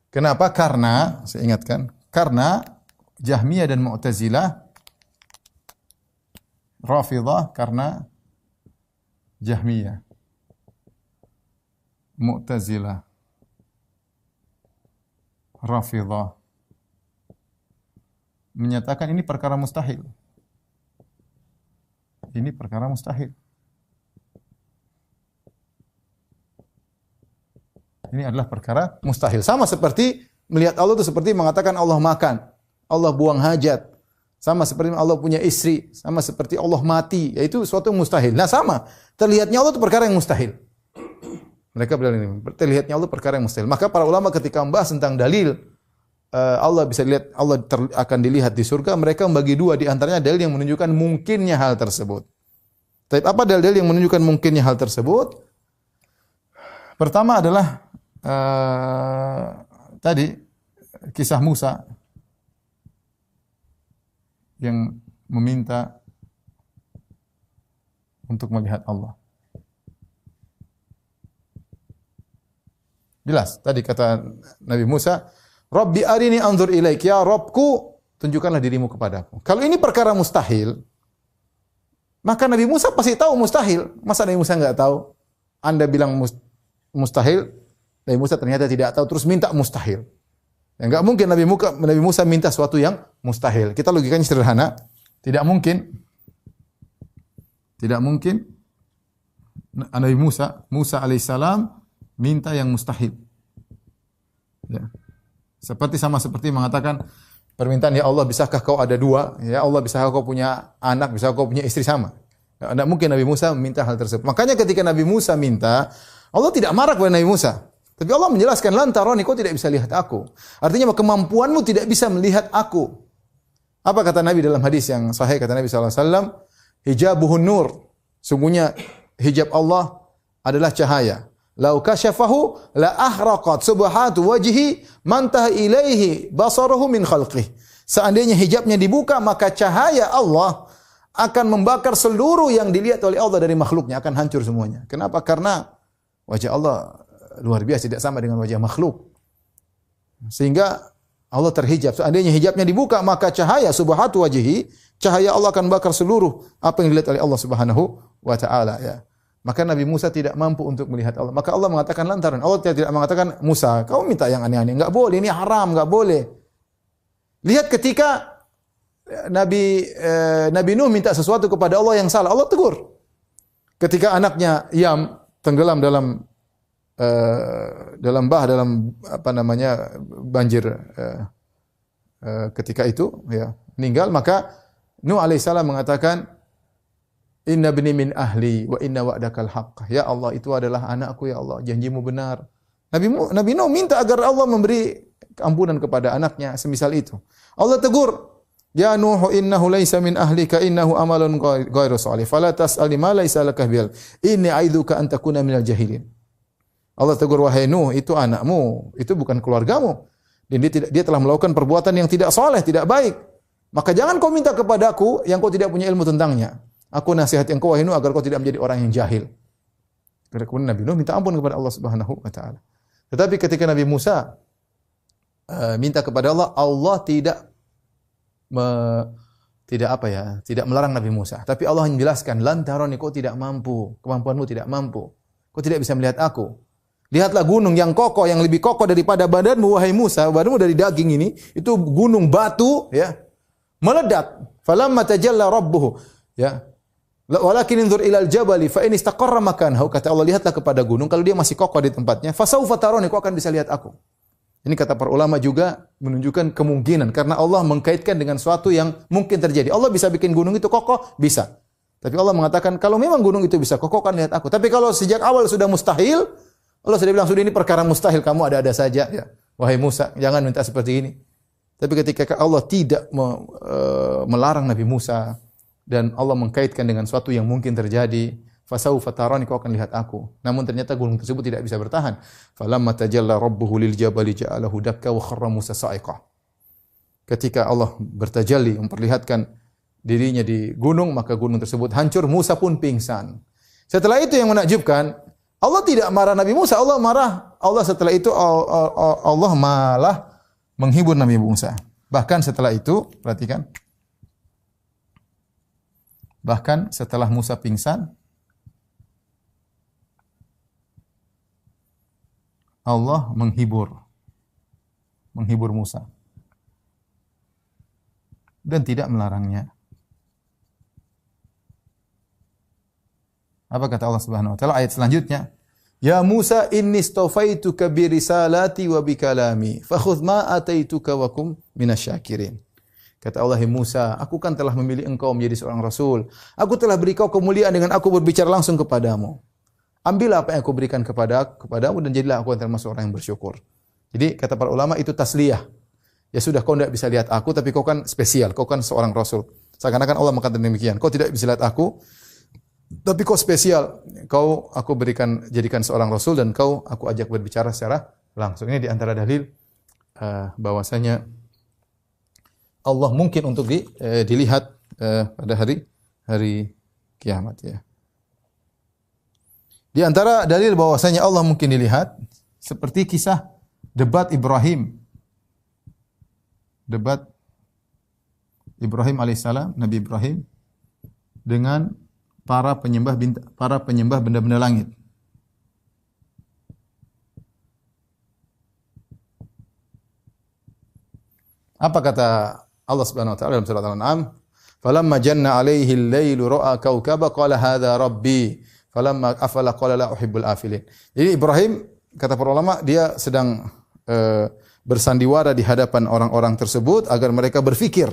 Kenapa? Karena, saya ingatkan, karena Jahmiyah dan Mu'tazilah, Rafidhah karena Jahmiyah, Mu'tazilah, Rafidhah menyatakan ini perkara mustahil. Ini perkara mustahil. Ini adalah perkara mustahil. Sama seperti melihat Allah itu seperti mengatakan Allah makan, Allah buang hajat. Sama seperti Allah punya istri, sama seperti Allah mati, yaitu suatu yang mustahil. Nah sama, terlihatnya Allah itu perkara yang mustahil. Mereka bilang ini, terlihatnya Allah perkara yang mustahil. Maka para ulama ketika membahas tentang dalil Allah bisa dilihat, Allah akan dilihat di surga, mereka membagi dua, di antaranya dalil yang menunjukkan mungkinnya hal tersebut. Tapi apa dalil yang menunjukkan mungkinnya hal tersebut? Pertama adalah tadi kisah Musa yang meminta untuk melihat Allah. Jelas, tadi kata Nabi Musa, Rabbi arini anzur ilaik, ya Rabbku, tunjukkanlah dirimu kepadaku. Kalau ini perkara mustahil, maka Nabi Musa pasti tahu mustahil. Masa Nabi Musa enggak tahu? Anda bilang mustahil, Nabi Musa ternyata tidak tahu, terus minta mustahil. Ya, enggak mungkin Nabi Musa minta sesuatu yang mustahil. Kita logikanya sederhana, tidak mungkin Nabi Musa alaihissalam minta yang mustahil. Ya. Seperti mengatakan permintaan, ya Allah, bisakah kau ada dua? Ya Allah, bisakah kau punya anak? Bisakah kau punya istri? Sama. Tidak mungkin Nabi Musa minta hal tersebut. Makanya ketika Nabi Musa minta, Allah tidak marah kepada Nabi Musa. Tapi Allah menjelaskan, lan tarani, kau tidak bisa lihat aku. Artinya kemampuanmu tidak bisa melihat aku. Apa kata Nabi dalam hadis yang sahih? Kata Nabi SAW, hijabuhun nur. Sungguhnya hijab Allah adalah cahaya. Lau kasyafahu la ahraqat subhatu wajhi mantaha ilaihi basaruhu min khalqih. Seandainya hijabnya dibuka, maka cahaya Allah akan membakar seluruh yang dilihat oleh Allah dari makhluknya, akan hancur semuanya. Kenapa? Karena wajah Allah luar biasa, tidak sama dengan wajah makhluk. Sehingga Allah terhijab. Seandainya hijabnya dibuka, maka cahaya subhatu wajhi, cahaya Allah akan bakar seluruh apa yang dilihat oleh Allah Subhanahu wa taala, ya. Maka Nabi Musa tidak mampu untuk melihat Allah. Maka Allah mengatakan lantaran. Allah tidak mengatakan, Musa, kau minta yang aneh-aneh. Enggak boleh, ini haram, enggak boleh. Lihat ketika Nabi Nuh minta sesuatu kepada Allah yang salah, Allah tegur. Ketika anaknya Yam tenggelam dalam banjir ketika itu, ya, meninggal, maka Nuh alaihissalam mengatakan, inna bni min ahli wa inna wa'dakal haqq. Ya Allah, itu adalah anakku, ya Allah, janjimu benar. Nabi Nuh minta agar Allah memberi ampunan kepada anaknya semisal itu. Allah tegur, ya Nuh, innahu laisa min ahlika, innahu amalun ghairu shalih, fala tas'alni ma laisa laka bihi, inni a'idzuka an takuna minal jahilin. Allah tegur, wahai Nuh, itu anakmu, itu bukan keluargamu. Dan dia telah melakukan perbuatan yang tidak saleh, tidak baik. Maka jangan kau minta kepadaku yang kau tidak punya ilmu tentangnya. Aku nasihati engkau, wahai Nuh, agar kau tidak menjadi orang yang jahil. Kemudian Nabi Nuh minta ampun kepada Allah Subhanahu wa taala. Tetapi ketika Nabi Musa minta kepada Allah, Allah tidak melarang Nabi Musa. Tapi Allah menjelaskan, lan tarani, kau tidak mampu, kemampuanmu tidak mampu. Kau tidak bisa melihat aku. Lihatlah gunung yang kokoh, yang lebih kokoh daripada badanmu, wahai Musa. Badanmu dari daging ini, itu gunung batu, ya, meledak. Falamma tajalla rabbuhu, ya. Walakin inzur ilal jabali fa in istaqarra makanahu, kata Allah, lihatlah kepada gunung, kalau dia masih kokoh di tempatnya, fasaufa tarani, kau akan bisa lihat aku. Ini kata para ulama juga menunjukkan kemungkinan, karena Allah mengkaitkan dengan sesuatu yang mungkin terjadi. Allah bisa bikin gunung itu kokoh, bisa. Tapi Allah mengatakan, kalau memang gunung itu bisa kokoh, kan lihat aku. Tapi kalau sejak awal sudah mustahil, Allah sudah bilang, sudah ini perkara mustahil, kamu ada-ada saja, ya. Wahai Musa, jangan minta seperti ini. Tapi ketika Allah tidak melarang Nabi Musa, dan Allah mengkaitkan dengan sesuatu yang mungkin terjadi, fasaufa tarani, kau akan lihat aku. Namun ternyata gunung tersebut tidak bisa bertahan. Falamma tajalla rabbuhu lil jabali ja'alahu dakka wa kharra Musa sa'iqah. Ketika Allah bertajalli, memperlihatkan dirinya di gunung, maka gunung tersebut hancur, Musa pun pingsan. Setelah itu yang menakjubkan, Allah tidak marah Nabi Musa, Allah marah. Allah setelah itu Allah malah menghibur Nabi Musa. Bahkan setelah itu, perhatikan. Bahkan setelah Musa pingsan, Allah menghibur Musa dan tidak melarangnya. Apa kata Allah Subhanahu wa taala ayat selanjutnya? Ya Musa, inni istafaituka bi risalati wa bi kalami, fakhudh ma ataituka wa kum minasyakirin. Kata Allah, Musa, aku kan telah memilih engkau menjadi seorang rasul. Aku telah beri kau kemuliaan dengan aku berbicara langsung kepadamu. Ambillah apa yang aku berikan kepadamu dan jadilah aku termasuk orang yang bersyukur. Jadi kata para ulama itu tasliyah. Ya sudah, kau tidak bisa lihat aku, tapi kau kan spesial, kau kan seorang rasul. Seakan-akan Allah mengatakan demikian. Kau tidak bisa lihat aku, Tapi kau spesial, kau aku jadikan seorang rasul dan kau aku ajak berbicara secara langsung. Ini di antara dalil bahwasanya Allah mungkin untuk dilihat pada hari kiamat ya. Di antara dalil bahwasanya Allah mungkin dilihat seperti kisah debat Ibrahim. Debat Ibrahim alaihissalam, Nabi Ibrahim dengan para penyembah benda-benda langit. Apa kata Allah Subhanahu wa taala dalam surat Al-An'am? Falamma janna 'alaihi al-lailu ra'a kawkaba qala hadza rabbi. Falamma afala qala la uhibbul afilin. Jadi Ibrahim kata para ulama dia sedang bersandiwara di hadapan orang-orang tersebut agar mereka berfikir.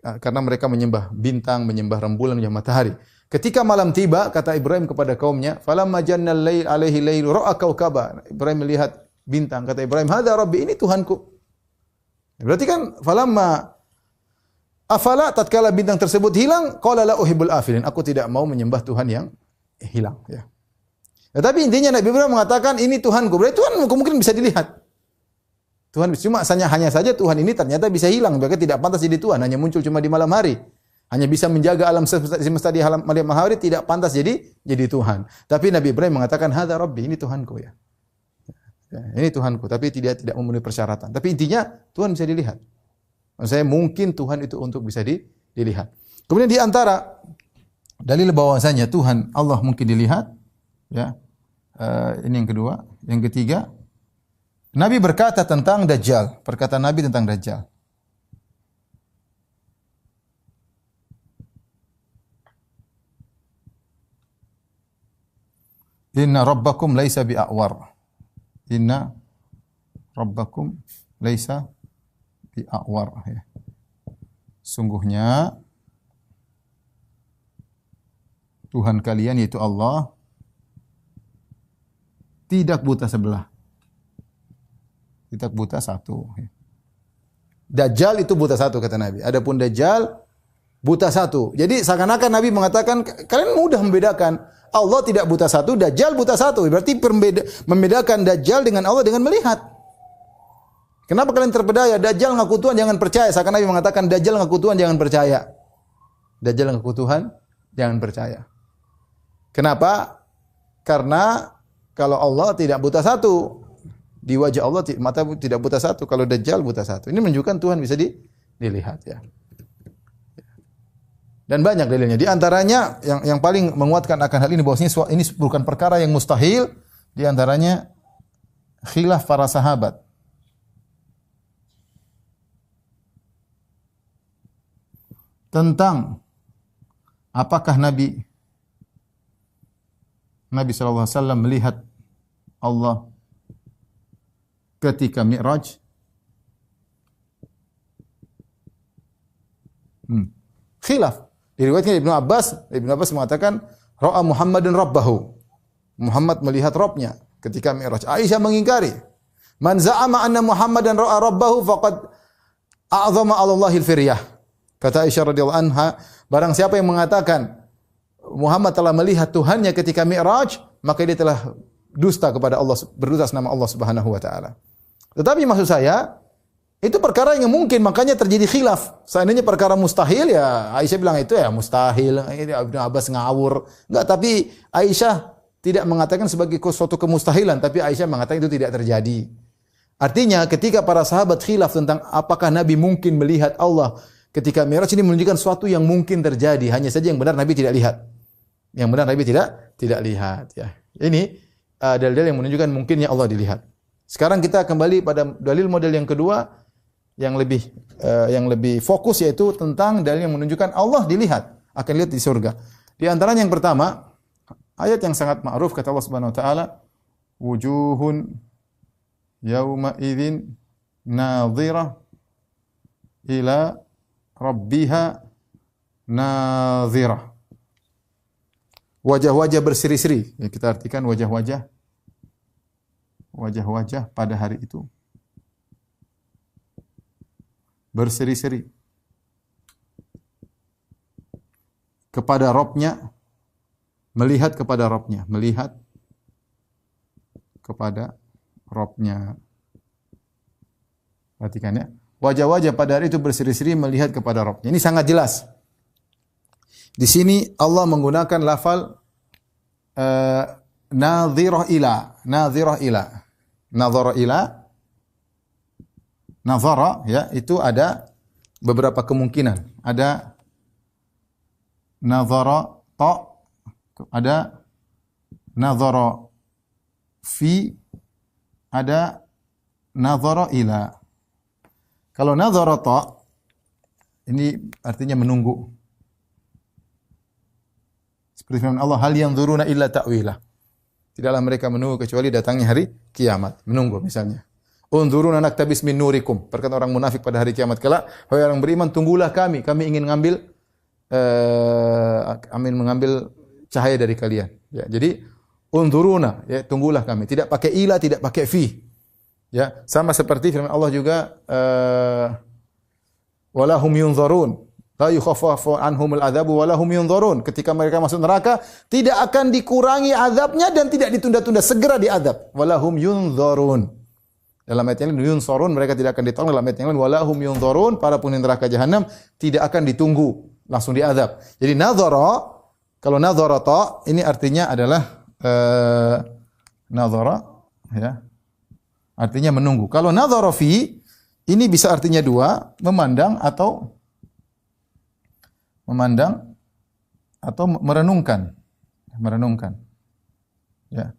Karena mereka menyembah bintang, menyembah rembulan, menyembah matahari. Ketika malam tiba, kata Ibrahim kepada kaumnya, "Falamma jannal lail 'alaihi lailu ra'a kawkaba." Ibrahim melihat bintang, kata Ibrahim, "Hadza rabbi, ini Tuhanku." Berarti kan falamma afala tatkala bintang tersebut hilang, qala la uhibbul afilin. Aku tidak mau menyembah Tuhan yang hilang, ya. Tetapi intinya Nabi Ibrahim mengatakan ini Tuhanku. Berarti Tuhan mungkin bisa dilihat. Tuhan cuma hanya saja Tuhan ini ternyata bisa hilang, bahkan tidak pantas jadi Tuhan, hanya muncul cuma di malam hari. Hanya bisa menjaga alam semesta di malam hari, tidak pantas jadi Tuhan. Tapi Nabi Ibrahim mengatakan hadza rabbi, ini Tuhanku ya. Ini Tuhanku, tapi tidak memenuhi persyaratan. Tapi intinya Tuhan bisa dilihat. Maksud saya mungkin Tuhan itu untuk bisa dilihat. Kemudian di antara dalil bahwasanya Tuhan Allah mungkin dilihat, ya. Ini yang kedua, yang ketiga, Nabi berkata tentang Dajjal, perkataan Nabi tentang Dajjal. Inna rabbakum laisa bi'awar. Inna rabbakum laisa bi'awar. Sungguhnya Tuhan kalian yaitu Allah tidak buta sebelah. Tidak buta satu. Dajjal itu buta satu kata Nabi. Adapun Dajjal buta satu. Jadi seakan-akan Nabi mengatakan kalian mudah membedakan. Allah tidak buta satu, Dajjal buta satu. Berarti membedakan Dajjal dengan Allah dengan melihat. Kenapa kalian terpedaya? Dajjal ngaku Tuhan jangan percaya. Seakan Nabi mengatakan Dajjal ngaku Tuhan jangan percaya. Dajjal ngaku Tuhan jangan percaya. Kenapa? Karena kalau Allah tidak buta satu. Di wajah Allah mata tidak buta satu, kalau Dajjal buta satu. Ini menunjukkan Tuhan bisa dilihat ya. Dan banyak dalilnya. Di antaranya yang paling menguatkan akan hal ini bahwasanya ini bukan perkara yang mustahil, di antaranya khilaf para sahabat. Tentang apakah Nabi sallallahu alaihi wasallam melihat Allah ketika Mi'raj. Khilaf. Diriwayatkan Ibnu Abbas mengatakan ra'a Muhammadun rabbahu. Muhammad melihat Rabbnya ketika Mi'raj. Aisyah mengingkari. Man za'ama anna Muhammadan ra'a rabbahu faqad a'zama 'ala Allahil firyah. Kata Aisyah radhiyallahu anha, barang siapa yang mengatakan Muhammad telah melihat Tuhannya ketika Mi'raj, maka dia telah dusta kepada Allah, berdusta nama Allah Subhanahu wa taala. Tetapi maksud saya, itu perkara yang mungkin, makanya terjadi khilaf. Seandainya perkara mustahil, ya Aisyah bilang itu ya mustahil. Ibnu Abbas ngawur. Enggak, tapi Aisyah tidak mengatakan sebagai suatu kemustahilan, tapi Aisyah mengatakan itu tidak terjadi. Artinya ketika para sahabat khilaf tentang apakah Nabi mungkin melihat Allah ketika Mi'raj, ini menunjukkan sesuatu yang mungkin terjadi. Hanya saja yang benar Nabi tidak lihat. Yang benar Nabi tidak lihat. Ya. Ini dalil-dalil yang menunjukkan mungkinnya Allah dilihat. Sekarang kita kembali pada dalil model yang kedua yang lebih fokus, yaitu tentang dalil yang menunjukkan Allah dilihat, akan lihat di surga. Di antaranya yang pertama, ayat yang sangat ma'ruf kata Allah Subhanahu wa taala, wujuhun yauma idzin nadhirah ila rabbiha nadhirah. Wajah-wajah berseri-seri. Ya, kita artikan wajah-wajah pada hari itu berseri-seri kepada Rabb-nya melihat kepada Rabb-nya, melihat kepada Rabb-nya. Perhatikan ya. Wajah-wajah pada hari itu berseri-seri melihat kepada Rabb-nya. Ini sangat jelas. Di sini Allah menggunakan lafal nadhirah ila, nadhirah ila. Nadhara ila, nadhara ya, itu ada beberapa kemungkinan. Ada nadhara ta, ada nadhara fi, ada nadhara ila. Kalau nadhara ta ini artinya menunggu. Seperti firman Allah, hal yanzuruna illa ta'wilah. Tidaklah mereka menunggu kecuali datangnya hari kiamat. Menunggu misalnya. Unzuruna naktabis min nurikum. Perkataan orang munafik pada hari kiamat kelak, wahai orang beriman, tunggulah kami ingin mengambil cahaya dari kalian. Ya, jadi unzuruna, ya, tunggulah kami. Tidak pakai ila, tidak pakai fi. Ya, sama seperti firman Allah juga walahum yunzarun. La yukhaffafu anhumul adzabu wa lahum yunzarun. Ketika mereka masuk neraka, tidak akan dikurangi azabnya dan tidak ditunda-tunda, segera diazab. Walahum yunzarun. Dalam ayat yang lain yunzarun, mereka tidak akan ditolong. Dalam ayat yang lain walahum yunzarun, para penghuni neraka jahanam tidak akan ditunggu, langsung diazab. Jadi nadhara, kalau nadhara ta ini artinya adalah nadhara ya. Artinya menunggu. Kalau nadhara fi ini bisa artinya dua, memandang atau merenungkan. Merenungkan. Ya.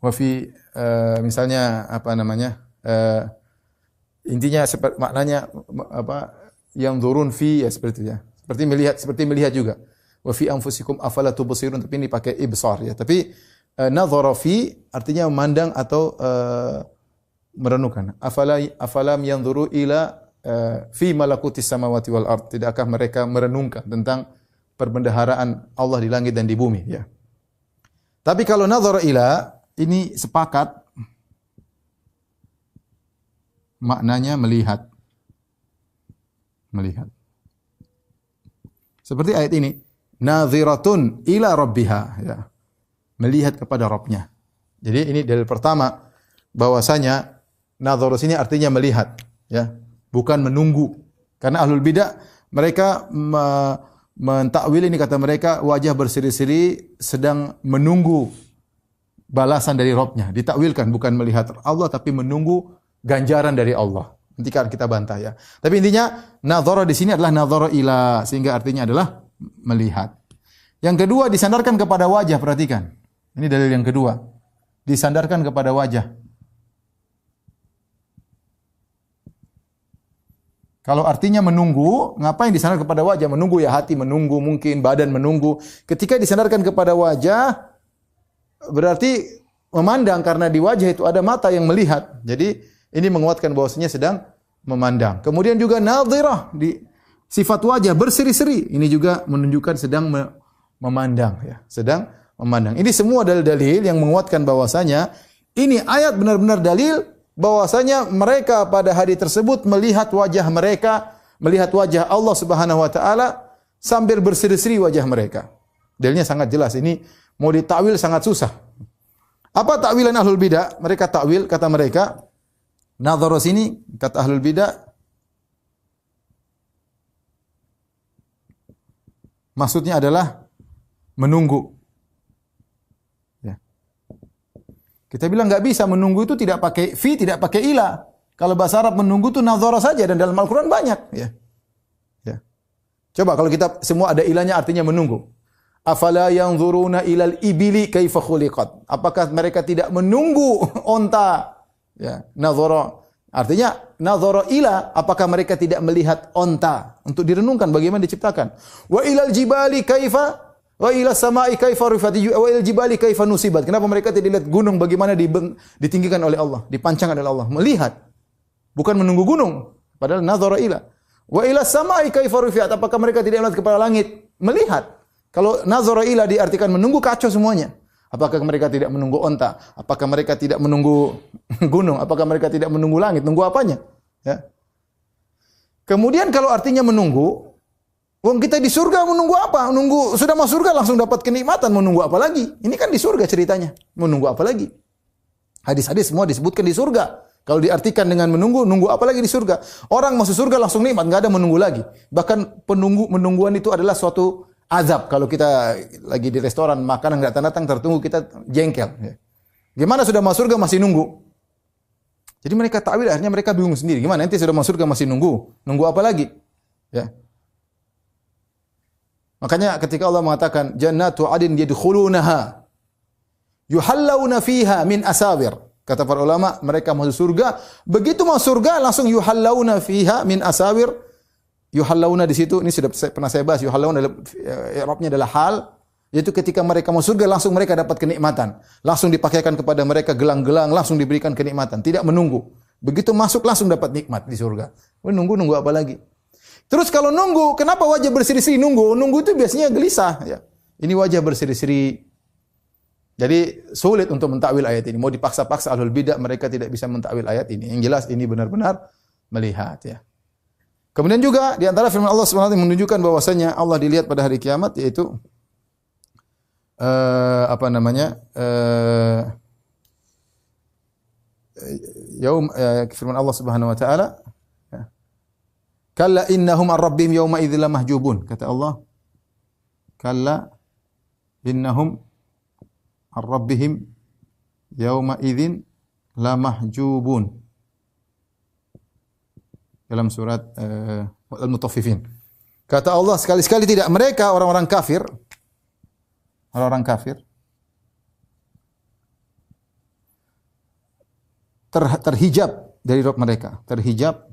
Wa fi misalnya apa namanya? Intinya maknanya apa? Yang turun fi ya seperti itu ya. Seperti melihat juga. Wa fi anfusikum afala tubsirun, tapi ini pakai ibsar ya. Tapi nadhara fi artinya memandang atau merenungkan. Afalam yanzuru ila fi malakutis samawati wal ard. Tidakkah mereka merenungkan tentang perbendaharaan Allah di langit dan di bumi ya. Tapi kalau nadhara ila ini sepakat maknanya melihat. Melihat. Seperti ayat ini, nadhiratun ila rabbiha ya. Melihat kepada Rabb-nya. Jadi ini dalil pertama bahwasanya nadhara sini artinya melihat ya. Bukan menunggu. Karena ahlul bidah mereka mentakwil ini, kata mereka wajah berseri-seri sedang menunggu balasan dari Rabb-nya. Ditakwilkan bukan melihat Allah tapi menunggu ganjaran dari Allah. Nanti kan kita bantah ya. Tapi intinya nadhara di sini adalah nadhara ila, sehingga artinya adalah melihat. Yang kedua disandarkan kepada wajah, perhatikan. Ini dalil yang kedua. Disandarkan kepada wajah. Kalau artinya menunggu, ngapain disandar kepada wajah? Menunggu ya hati menunggu, mungkin badan menunggu. Ketika disandarkan kepada wajah, berarti memandang, karena di wajah itu ada mata yang melihat. Jadi ini menguatkan bahwasanya sedang memandang. Kemudian juga nadhirah, di sifat wajah berseri-seri. Ini juga menunjukkan sedang memandang ya, sedang memandang. Ini semua dalil-dalil yang menguatkan bahwasanya ini ayat benar-benar dalil bahwasanya mereka pada hari tersebut melihat wajah mereka, melihat wajah Allah Subhanahu wa taala sambil berseri-seri wajah mereka. Dalilnya sangat jelas. Ini mau ditakwil sangat susah. Apa takwilan ahlul bidah? Mereka takwil, kata mereka, nadhara sini kata ahlul bidah maksudnya adalah menunggu. Kita bilang enggak bisa, menunggu itu tidak pakai fi, tidak pakai ila. Kalau bahasa Arab menunggu itu nadhara saja, dan dalam Al-Qur'an banyak ya. Ya. Coba kalau kita semua ada ilahnya artinya menunggu. Afala yanzuruna ilal ibili kaifa khuliqat. Apakah mereka tidak menunggu onta? Ya, nadhara. Artinya nadhara ila, apakah mereka tidak melihat onta untuk direnungkan bagaimana diciptakan? Wa ilal jibali kaifa wa ila samai kaifa rifat wa ila jibali kaifa nusibat. Kenapa mereka tidak lihat gunung bagaimana ditinggikan oleh Allah, dipancangkan oleh Allah? Melihat. Bukan menunggu gunung, padahal nadhara ila. Wa ila samai kaifa rifat. Apakah mereka tidak melihat kepada langit? Melihat. Kalau nadhara ila diartikan menunggu, kacau semuanya. Apakah mereka tidak menunggu onta? Apakah mereka tidak menunggu gunung? Apakah mereka tidak menunggu langit? Nunggu apanya? Ya. Kemudian kalau artinya menunggu, Wong kita di surga menunggu apa? Menunggu sudah masuk surga langsung dapat kenikmatan, menunggu apa lagi? Ini kan di surga ceritanya. Menunggu apa lagi? Hadis-hadis semua disebutkan di surga. Kalau diartikan dengan menunggu, nunggu apa lagi di surga? Orang masuk surga langsung nikmat, enggak ada menunggu lagi. Bahkan penungguan itu adalah suatu azab. Kalau kita lagi di restoran, makanan enggak datang-datang tertunggu, kita jengkel. Gimana sudah masuk surga masih nunggu? Jadi mereka takwil, akhirnya mereka bingung sendiri. Gimana nanti sudah masuk surga masih nunggu? Nunggu apa lagi? Ya. Makanya ketika Allah mengatakan jannatu adin yadkhulunaha yuhallawna fiha min asawir. Kata para ulama, mereka masuk surga, begitu masuk surga langsung yuhallawna fiha min asawir. Yuhallawna di situ ini sudah pernah saya bahas, yuhallawna i'rabnya adalah hal, yaitu ketika mereka masuk surga langsung mereka dapat kenikmatan. Langsung dipakaikan kepada mereka gelang-gelang, langsung diberikan kenikmatan, tidak menunggu. Begitu masuk langsung dapat nikmat di surga. Nunggu apa lagi? Terus kalau nunggu, kenapa wajah berseri-seri nunggu? Nunggu itu biasanya gelisah. Ya. Ini wajah berseri-seri. Jadi sulit untuk mentakwil ayat ini. Mau dipaksa-paksa ahlul bidah, mereka tidak bisa mentakwil ayat ini. Yang jelas ini benar-benar melihat. Ya. Kemudian juga di antara firman Allah SWT menunjukkan bahwasanya Allah dilihat pada hari kiamat, yaitu firman Allah Subhanahu Wa Taala. Kalla innahum ar-rabbihim yawma idzil mahjubun. Kata Allah, kalla innahum ar-rabbihim yawma idzin la mahjubun. Dalam surat Al-Mutaffifin. Kata Allah, sekali-sekali tidak, mereka orang-orang kafir terhijab dari Rabb mereka, terhijab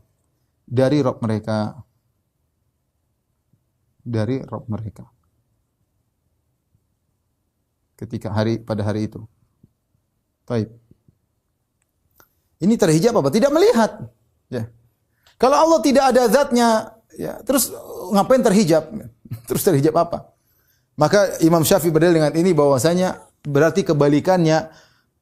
dari Rabb mereka. Dari Rabb mereka. Ketika pada hari itu. Baik. Ini terhijab apa? Tidak melihat. Ya. Kalau Allah tidak ada zatnya, ya, terus ngapain terhijab? Terus terhijab apa? Maka Imam Syafi'i berdalil dengan ini bahwasanya berarti kebalikannya,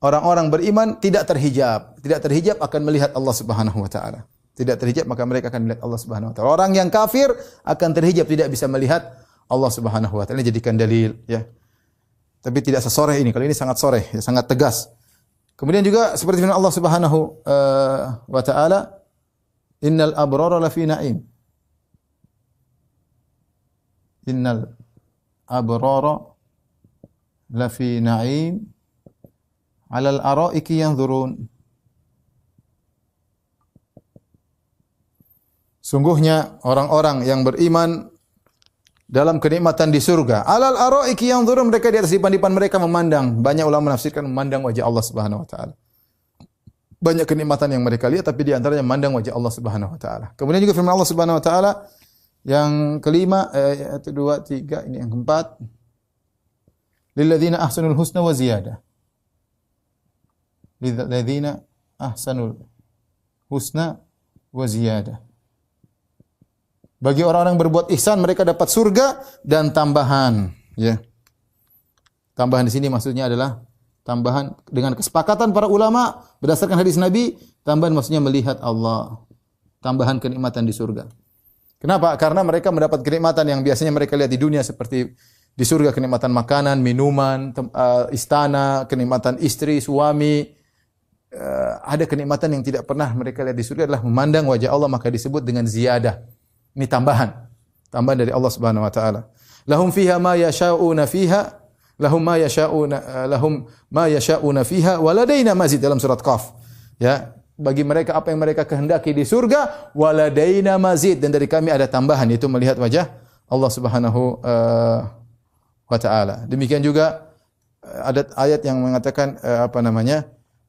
orang-orang beriman tidak terhijab. Tidak terhijab akan melihat Allah Subhanahu wa taala. Tidak terhijab maka mereka akan melihat Allah Subhanahu wa taala. Orang yang kafir akan terhijab, tidak bisa melihat Allah Subhanahu wa taala. Ini jadikan dalil, ya. Tapi tidak sesoreh ini. Kalau ini sangat soreh, ya, sangat tegas. Kemudian juga seperti firman Allah Subhanahu wa taala, innal abrara lafi na'im. Innal abrara lafi na'im 'alal ara'iki yanzurun. Sungguhnya orang-orang yang beriman dalam kenikmatan di surga. Alal ara'iki yanzurun, mereka di atas dipan-dipan mereka memandang. Banyak ulama menafsirkan memandang wajah Allah Subhanahu wa taala. Banyak kenikmatan yang mereka lihat, tapi di antaranya memandang wajah Allah Subhanahu wa taala. Kemudian juga firman Allah Subhanahu wa taala yang kelima, ayat 2, 3, ini yang keempat. Lilladzina ahsanul husna wa ziyadah. Lilladzina ahsanul husna wa ziyadah. Bagi orang-orang berbuat ihsan, mereka dapat surga dan tambahan. Ya. Tambahan di sini maksudnya adalah tambahan dengan kesepakatan para ulama berdasarkan hadis Nabi. Tambahan maksudnya melihat Allah. Tambahan kenikmatan di surga. Kenapa? Karena mereka mendapat kenikmatan yang biasanya mereka lihat di dunia, seperti di surga kenikmatan makanan, minuman, istana, kenikmatan istri, suami. Ada kenikmatan yang tidak pernah mereka lihat di surga adalah memandang wajah Allah, maka disebut dengan ziyadah. Ini tambahan dari Allah Subhanahu wa taala. Lahum fiha ma yasha'una fiha, lahum ma yasha'una fiha wa ladaina mazid, dalam surat Qaf. Ya, bagi mereka apa yang mereka kehendaki di surga, wa ladaina mazid, dan dari kami ada tambahan, yaitu melihat wajah Allah Subhanahu wa taala. Demikian juga ada ayat yang mengatakan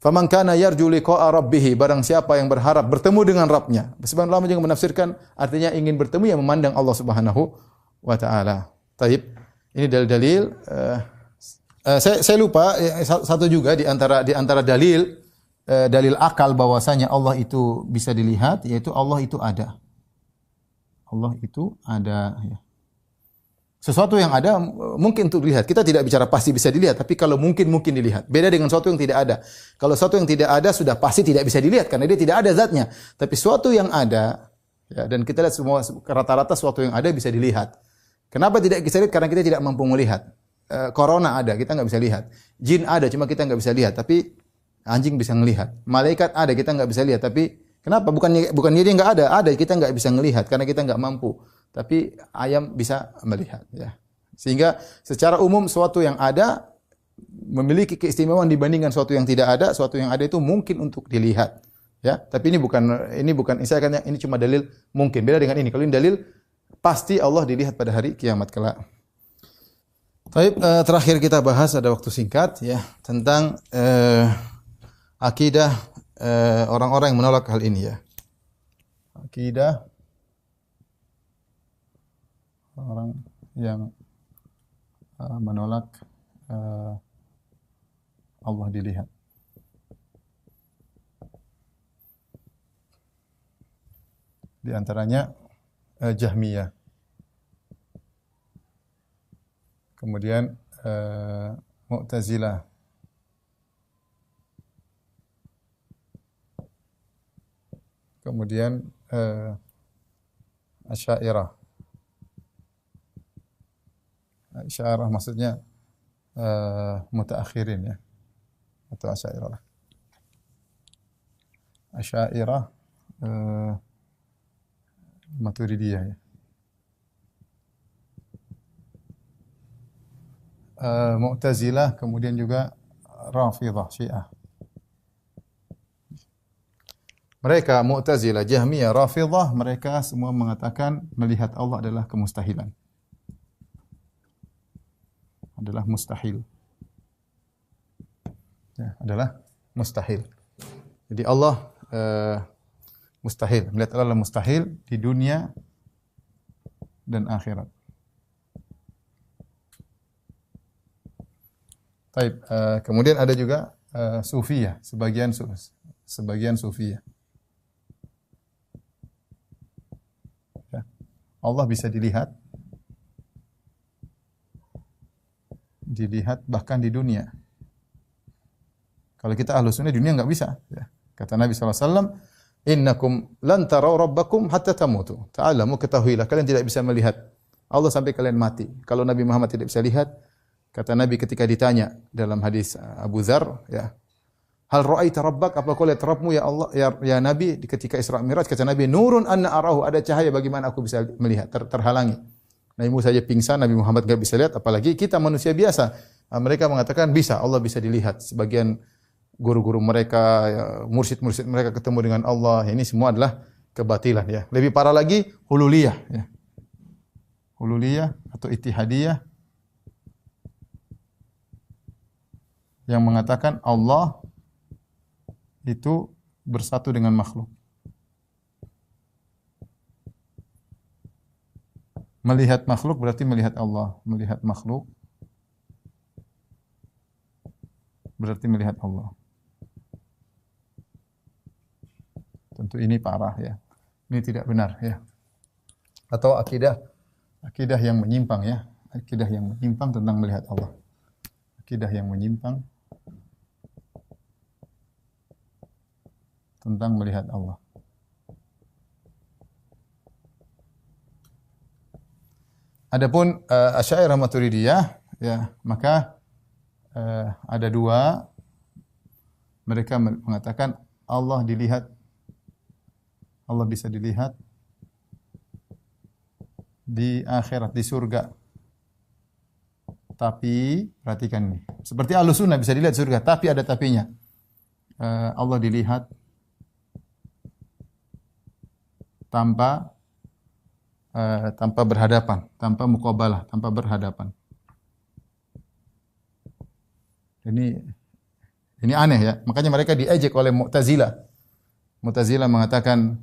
faman kana yarju liqa'a rabbih, barang siapa yang berharap bertemu dengan Rabbnya. Sebagian ulama juga menafsirkan artinya ingin bertemu, yang memandang Allah Subhanahu wa taala. Taib. Ini dalil-dalil. Saya lupa satu juga di antara dalil akal bahwasanya Allah itu bisa dilihat, yaitu Allah itu ada. Allah itu ada, ya. Sesuatu yang ada mungkin untuk dilihat. Kita tidak bicara pasti bisa dilihat, tapi kalau mungkin dilihat. Beda dengan sesuatu yang tidak ada. Kalau sesuatu yang tidak ada sudah pasti tidak bisa dilihat karena dia tidak ada zatnya. Tapi sesuatu yang ada, ya, dan kita lihat semua rata-rata sesuatu yang ada bisa dilihat. Kenapa tidak bisa lihat? Karena kita tidak mampu melihat. Corona ada, kita nggak bisa lihat. Jin ada, cuma kita nggak bisa lihat. Tapi anjing bisa melihat. Malaikat ada, kita nggak bisa lihat. Tapi kenapa? Bukan dia nggak ada. Ada, kita nggak bisa melihat karena kita nggak mampu. Tapi ayam bisa melihat. Ya. Sehingga secara umum suatu yang ada memiliki keistimewaan dibandingkan suatu yang tidak ada. Suatu yang ada itu mungkin untuk dilihat. Ya, tapi ini bukan. Saya katakan ini cuma dalil mungkin. Beda dengan ini. Kalau ini dalil pasti Allah dilihat pada hari kiamat kelak. Baik, terakhir kita bahas ada waktu singkat ya tentang akidah orang-orang yang menolak hal ini ya. Akidah orang yang menolak Allah dilihat. Di antaranya Jahmiyah. Kemudian Mu'tazilah. Kemudian Asy'ariyah. Asy'ariyah maksudnya mutaakhirin ya. Atau Asy'ariyah. Asy'ariyah Maturidiyah ya. Mu'tazilah, kemudian juga Rafidhah, Syiah. Mereka Mu'tazilah, Jahmiyah, Rafidhah, mereka semua mengatakan melihat Allah adalah kemustahilan. Adalah mustahil. Ya, adalah mustahil. Jadi Allah mustahil, melihat Allah adalah mustahil di dunia dan akhirat. Baik, kemudian ada juga Sufiyah, sebagian Sufiyah. Ya. Allah bisa dilihat bahkan di dunia. Kalau kita Ahlus Sunnah dunia enggak bisa. Ya. Kata Nabi SAW, innakum lan tarau rabbakum hatta tamutu. Ta'alamu, ketahuilah kalian tidak bisa melihat Allah sampai kalian mati. Kalau Nabi Muhammad tidak bisa lihat, kata Nabi ketika ditanya dalam hadis Abu Dzar, ya, hal ra'aita rabbak, apa kau lihat Rabbmu ya Allah, ya Nabi, ketika Isra Mi'raj, kata Nabi, nurun anna arahu, ada cahaya bagaimana aku bisa melihat, terhalangi. Nabi Musa saja pingsan, Nabi Muhammad enggak bisa lihat, apalagi kita manusia biasa. Mereka mengatakan bisa, Allah bisa dilihat. Sebagian guru-guru mereka, ya, mursyid-mursyid mereka ketemu dengan Allah. Ini semua adalah kebatilan ya. Lebih parah lagi hululiyah ya. Hululiyah atau ittihadiyah yang mengatakan Allah itu bersatu dengan makhluk. Melihat makhluk berarti melihat Allah. Melihat makhluk berarti melihat Allah. Tentu ini parah ya. Ini tidak benar ya. Atau akidah yang menyimpang ya. Akidah yang menyimpang tentang melihat Allah. Akidah yang menyimpang tentang melihat Allah. Adapun Asy'ariyah Maturidiyah ya, maka ada dua. Mereka mengatakan Allah bisa dilihat di akhirat, di surga. Tapi perhatikan ini, seperti Ahlus Sunnah bisa dilihat surga, tapi ada tapinya. Allah dilihat tanpa berhadapan, tanpa muqabalah, tanpa berhadapan. Ini aneh ya. Makanya mereka diejek oleh Mu'tazilah. Mu'tazilah mengatakan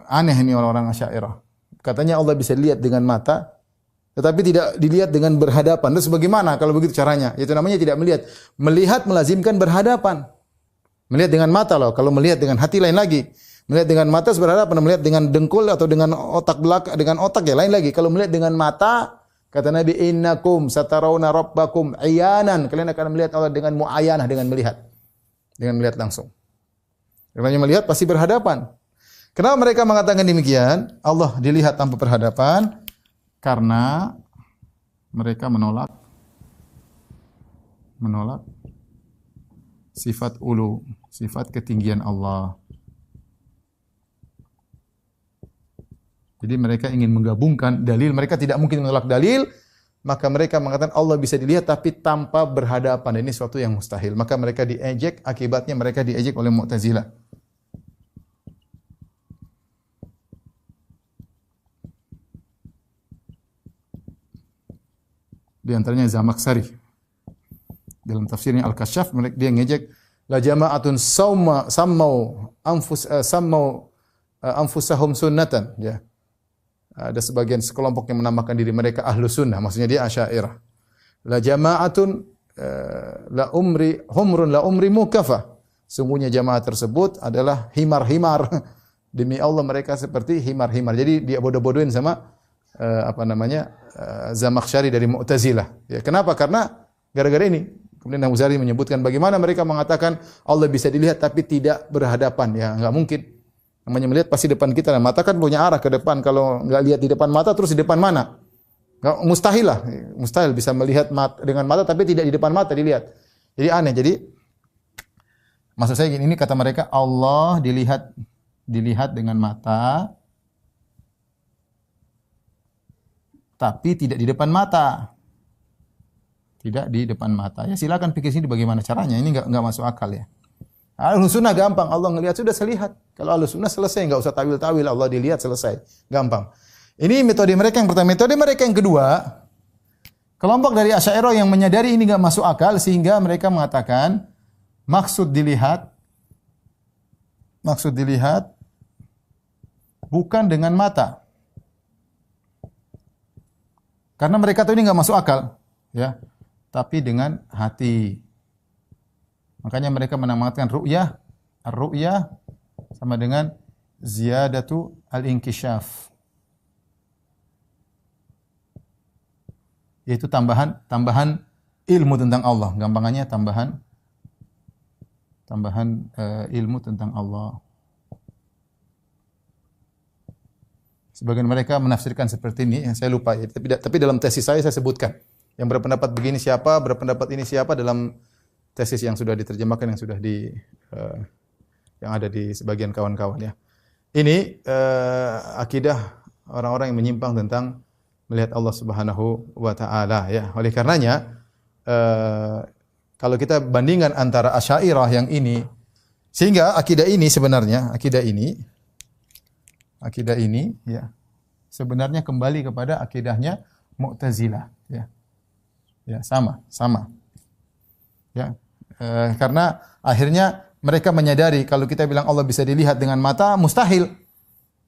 aneh ini orang-orang Asy'ariyah. Katanya Allah bisa dilihat dengan mata, tetapi tidak dilihat dengan berhadapan. Terus bagaimana kalau begitu caranya? Itu namanya tidak melihat. Melihat melazimkan berhadapan. Melihat dengan mata loh. Kalau melihat dengan hati lain lagi. Melihat dengan mata berhadapan, melihat dengan dengkul atau dengan otak belakang, dengan otak ya lain lagi. Kalau melihat dengan mata, kata Nabi, innakum satarawna rabbakum iyanan. Kalian akan melihat Allah dengan muayyanah, dengan melihat. Dengan melihat langsung. Karena melihat pasti berhadapan. Kenapa mereka mengatakan demikian? Allah dilihat tanpa berhadapan karena mereka menolak sifat ulu, sifat ketinggian Allah. Jadi mereka ingin menggabungkan dalil, mereka tidak mungkin menolak dalil, maka mereka mengatakan Allah bisa dilihat tapi tanpa berhadapan. Ini suatu yang mustahil. Maka mereka diejek, akibatnya mereka diejek oleh Mu'tazilah. Di antaranya Zamakhsyari. Dalam tafsirnya Al-Kasyaf, dia ngejek la jama'atun sammau anfusahum sunnatan, ya. Ada sebagian sekelompok yang menamakan diri mereka ahlu sunnah, maksudnya dia Asy'ariyah. La jama'atun humrun la umri mukafa. Sungguhnya jamaah tersebut adalah himar-himar. Demi Allah mereka seperti himar-himar. Jadi dia bodoh-bodohin sama Zamakhsyari dari Mu'tazilah. Ya, kenapa? Karena gara-gara ini. Kemudian Abu Zari menyebutkan bagaimana mereka mengatakan Allah bisa dilihat tapi tidak berhadapan. Ya, enggak mungkin. Namanya melihat pasti depan kita. Nah, mata kan punya arah ke depan. Kalau enggak lihat di depan mata, terus di depan mana? Enggak, mustahil lah. Mustahil bisa melihat dengan mata tapi tidak di depan mata dilihat. Jadi aneh. Jadi maksud saya gini, ini kata mereka Allah dilihat dengan mata tapi tidak di depan mata. Tidak di depan mata. Ya silakan pikir sini bagaimana caranya. Ini enggak masuk akal ya. Ahlus sunnah gampang. Allah ngelihat sudah selihat. Kalau ahlus sunnah selesai, enggak usah tawil-tawil. Allah dilihat selesai. Gampang. Ini metode mereka yang pertama. Metode mereka yang kedua, kelompok dari Asy'ariyah yang menyadari ini enggak masuk akal sehingga mereka mengatakan maksud dilihat bukan dengan mata. Karena mereka tahu ini enggak masuk akal, ya. Tapi dengan hati. Makanya mereka menamakan ru'yah, ar-ru'yah sama dengan ziyadatu al-inkishaf. Yaitu tambahan ilmu tentang Allah. Gampangannya tambahan ilmu tentang Allah. Sebagian mereka menafsirkan seperti ini, saya lupa ya, tapi dalam tesis saya sebutkan. Yang berpendapat begini siapa, berpendapat ini siapa dalam tesis yang sudah diterjemahkan, yang sudah yang ada di sebagian kawan-kawan ya. Ini akidah orang-orang yang menyimpang tentang melihat Allah Subhanahu wa taala ya. Oleh karenanya kalau kita bandingkan antara Asy'ariyah yang ini, sehingga akidah ini ya sebenarnya kembali kepada akidahnya Mu'tazilah ya. Ya, sama. Ya. Karena akhirnya mereka menyadari kalau kita bilang Allah bisa dilihat dengan mata mustahil.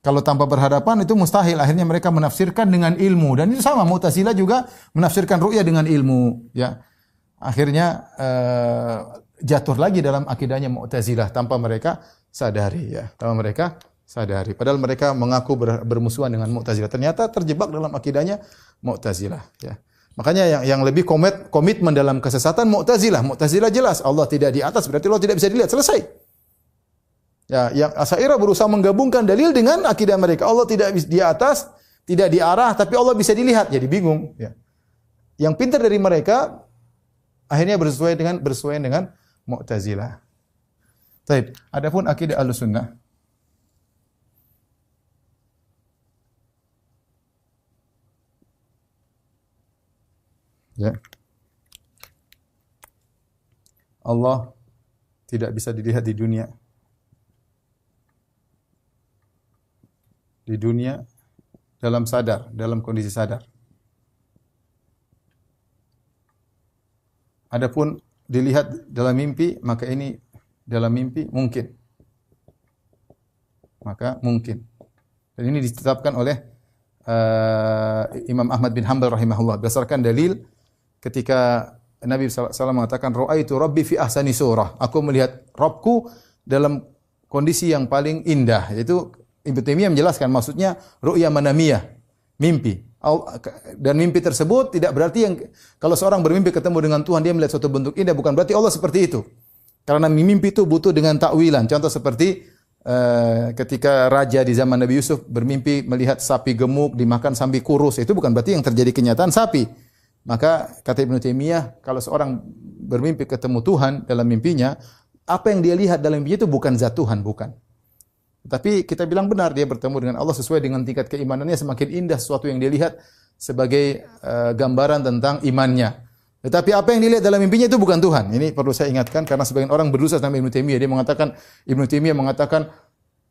Kalau tanpa berhadapan itu mustahil. Akhirnya mereka menafsirkan dengan ilmu, dan itu sama Mu'tazilah juga menafsirkan ru'yah dengan ilmu, ya. Akhirnya jatuh lagi dalam akidahnya Mu'tazilah tanpa mereka sadari ya. Padahal mereka mengaku bermusuhan dengan Mu'tazilah. Ternyata terjebak dalam akidahnya Mu'tazilah ya. Makanya yang lebih komitmen dalam kesesatan Mu'tazilah. Mu'tazilah jelas Allah tidak di atas, berarti Allah tidak bisa dilihat, selesai. Ya, yang Asy'ariyah berusaha menggabungkan dalil dengan akidah mereka. Allah tidak di atas, tidak di arah, tapi Allah bisa dilihat. Jadi bingung, ya. Yang pintar dari mereka akhirnya bersesuaian dengan Mu'tazilah. Baik, adapun akidah Ahlussunnah, ya. Allah tidak bisa dilihat di dunia. Di dunia dalam kondisi sadar. Adapun dilihat dalam mimpi, maka ini dalam mimpi mungkin. Maka mungkin. Dan ini ditetapkan oleh Imam Ahmad bin Hanbal rahimahullah berdasarkan dalil ketika Nabi SAW mengatakan ra'aitu rabbi fi ahsani surah. Aku melihat Rabbku dalam kondisi yang paling indah. Yaitu Ibnu Taimiyah menjelaskan maksudnya ru'ya manamiyah, mimpi. Dan mimpi tersebut tidak berarti kalau seorang bermimpi ketemu dengan Tuhan dia melihat suatu bentuk indah, bukan berarti Allah seperti itu. Karena mimpi itu butuh dengan takwilan. Contoh seperti ketika raja di zaman Nabi Yusuf bermimpi melihat sapi gemuk dimakan sambil kurus, itu bukan berarti yang terjadi kenyataan sapi. Maka kata Ibnu Taimiyah, kalau seorang bermimpi ketemu Tuhan dalam mimpinya, apa yang dia lihat dalam mimpi itu bukan zat Tuhan, bukan. Tapi kita bilang benar, dia bertemu dengan Allah sesuai dengan tingkat keimanannya, semakin indah sesuatu yang dia lihat sebagai gambaran tentang imannya. Tetapi apa yang dilihat dalam mimpinya itu bukan Tuhan. Ini perlu saya ingatkan karena sebagian orang berdosa sama Ibnu Taimiyah. Ibnu Taimiyah mengatakan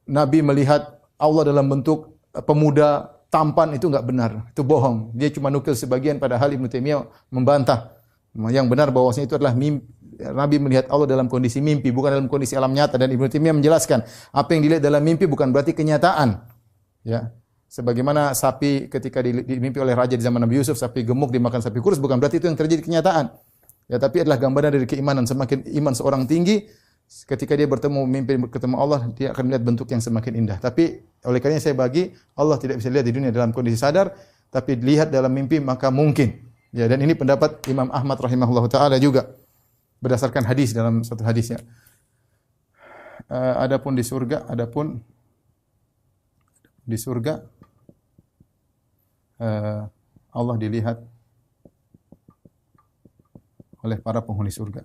Nabi melihat Allah dalam bentuk pemuda tampan, itu enggak benar. Itu bohong. Dia cuma nukil sebagian, padahal Ibnu Taimiyah membantah. Yang benar bahwasanya itu adalah mimpi. Nabi melihat Allah dalam kondisi mimpi, bukan dalam kondisi alam nyata. Dan Ibnu Taimiyah menjelaskan, apa yang dilihat dalam mimpi bukan berarti kenyataan. Ya, sebagaimana sapi ketika dimimpi oleh raja di zaman Nabi Yusuf, sapi gemuk dimakan sapi kurus, bukan berarti itu yang terjadi kenyataan. Ya, tapi adalah gambaran dari keimanan. Semakin iman seorang tinggi, ketika dia ketemu Allah, dia akan melihat bentuk yang semakin indah. Tapi oleh karenanya saya bagi, Allah tidak bisa lihat di dunia dalam kondisi sadar, tapi lihat dalam mimpi maka mungkin. Ya, dan ini pendapat Imam Ahmad rahimahullahu taala juga berdasarkan hadis dalam satu hadisnya. Adapun di surga Allah dilihat oleh para penghuni surga.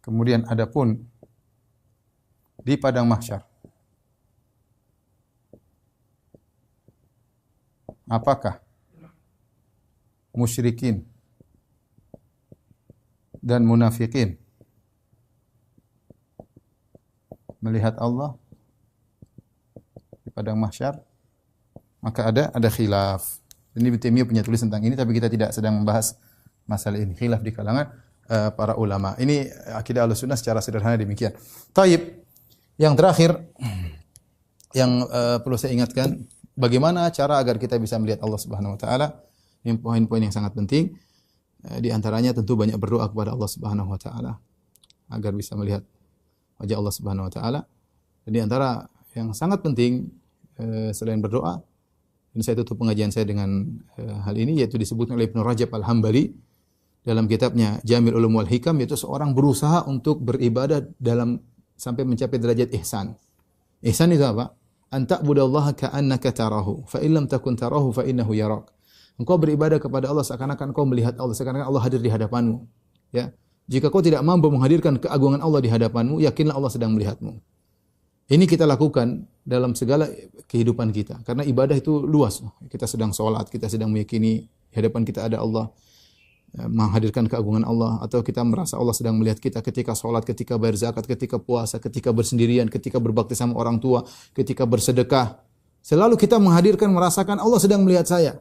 Kemudian adapun di padang mahsyar, apakah musyrikin dan munafikin melihat Allah di padang mahsyar? Maka ada khilaf. Ini Ibnu Taimiyah punya tulis tentang ini, tapi kita tidak sedang membahas masalah ini. Khilaf di kalangan para ulama. Ini akidah Ahlussunnah secara sederhana demikian. Taib. Yang terakhir yang perlu saya ingatkan, bagaimana cara agar kita bisa melihat Allah Subhanahu wa taala? Ini poin-poin yang sangat penting. Di antaranya tentu banyak berdoa kepada Allah Subhanahu wa taala agar bisa melihat wajah Allah Subhanahu wa taala. Dan di antara yang sangat penting selain berdoa, dan saya tutup pengajian saya dengan hal ini, yaitu disebutkan oleh Ibnu Rajab Al-Hambali dalam kitabnya Jamil Ulum wal Hikam, yaitu seorang berusaha untuk beribadah sampai mencapai derajat ihsan. Ihsan itu apa? An ta'budallaha ka'annaka tarahu, fa in lam takun tarahu fa innahu yarak. Engkau beribadah kepada Allah seakan-akan kau melihat Allah, seakan-akan Allah hadir di hadapanmu. Ya. Jika kau tidak mampu menghadirkan keagungan Allah di hadapanmu, yakinlah Allah sedang melihatmu. Ini kita lakukan dalam segala kehidupan kita. Karena ibadah itu luas. Kita sedang sholat, kita sedang meyakini di hadapan kita ada Allah, menghadirkan keagungan Allah, atau kita merasa Allah sedang melihat kita ketika sholat, ketika bayar zakat, ketika puasa, ketika bersendirian, ketika berbakti sama orang tua, ketika bersedekah. Selalu kita menghadirkan, merasakan Allah sedang melihat saya.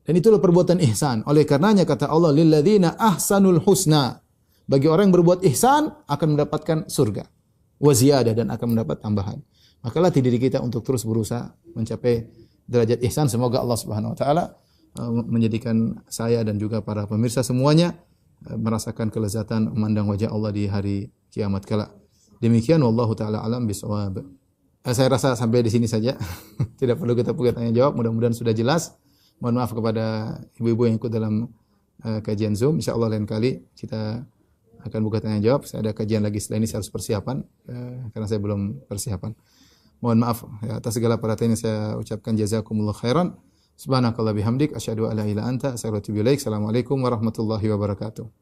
Dan itulah perbuatan ihsan. Oleh karenanya kata Allah, lilladzina ahsanul husna. Bagi orang yang berbuat ihsan akan mendapatkan surga. Wa ziyadah, dan akan mendapat tambahan. Maka latih diri kita untuk terus berusaha mencapai derajat ihsan. Semoga Allah Subhanahu wa taala menjadikan saya dan juga para pemirsa semuanya merasakan kelezatan memandang wajah Allah di hari kiamat kala. Demikian wallahu taala alam bisawab. Saya rasa sampai di sini saja. Tidak perlu kita tanya jawab, mudah-mudahan sudah jelas. Mohon maaf kepada ibu-ibu yang ikut dalam kajian Zoom. Insyaallah lain kali kita akan buka tanya jawab. Saya ada kajian lagi setelah ini, saya harus persiapan karena saya belum persiapan. Mohon maaf ya, atas segala perhatian yang saya ucapkan, jazakumullah khairan. Subhanakallah bihamdik asyhadu an la ilaha illa anta astaghfiruka wa atubu ilaik. Assalamualaikum warahmatullahi wabarakatuh.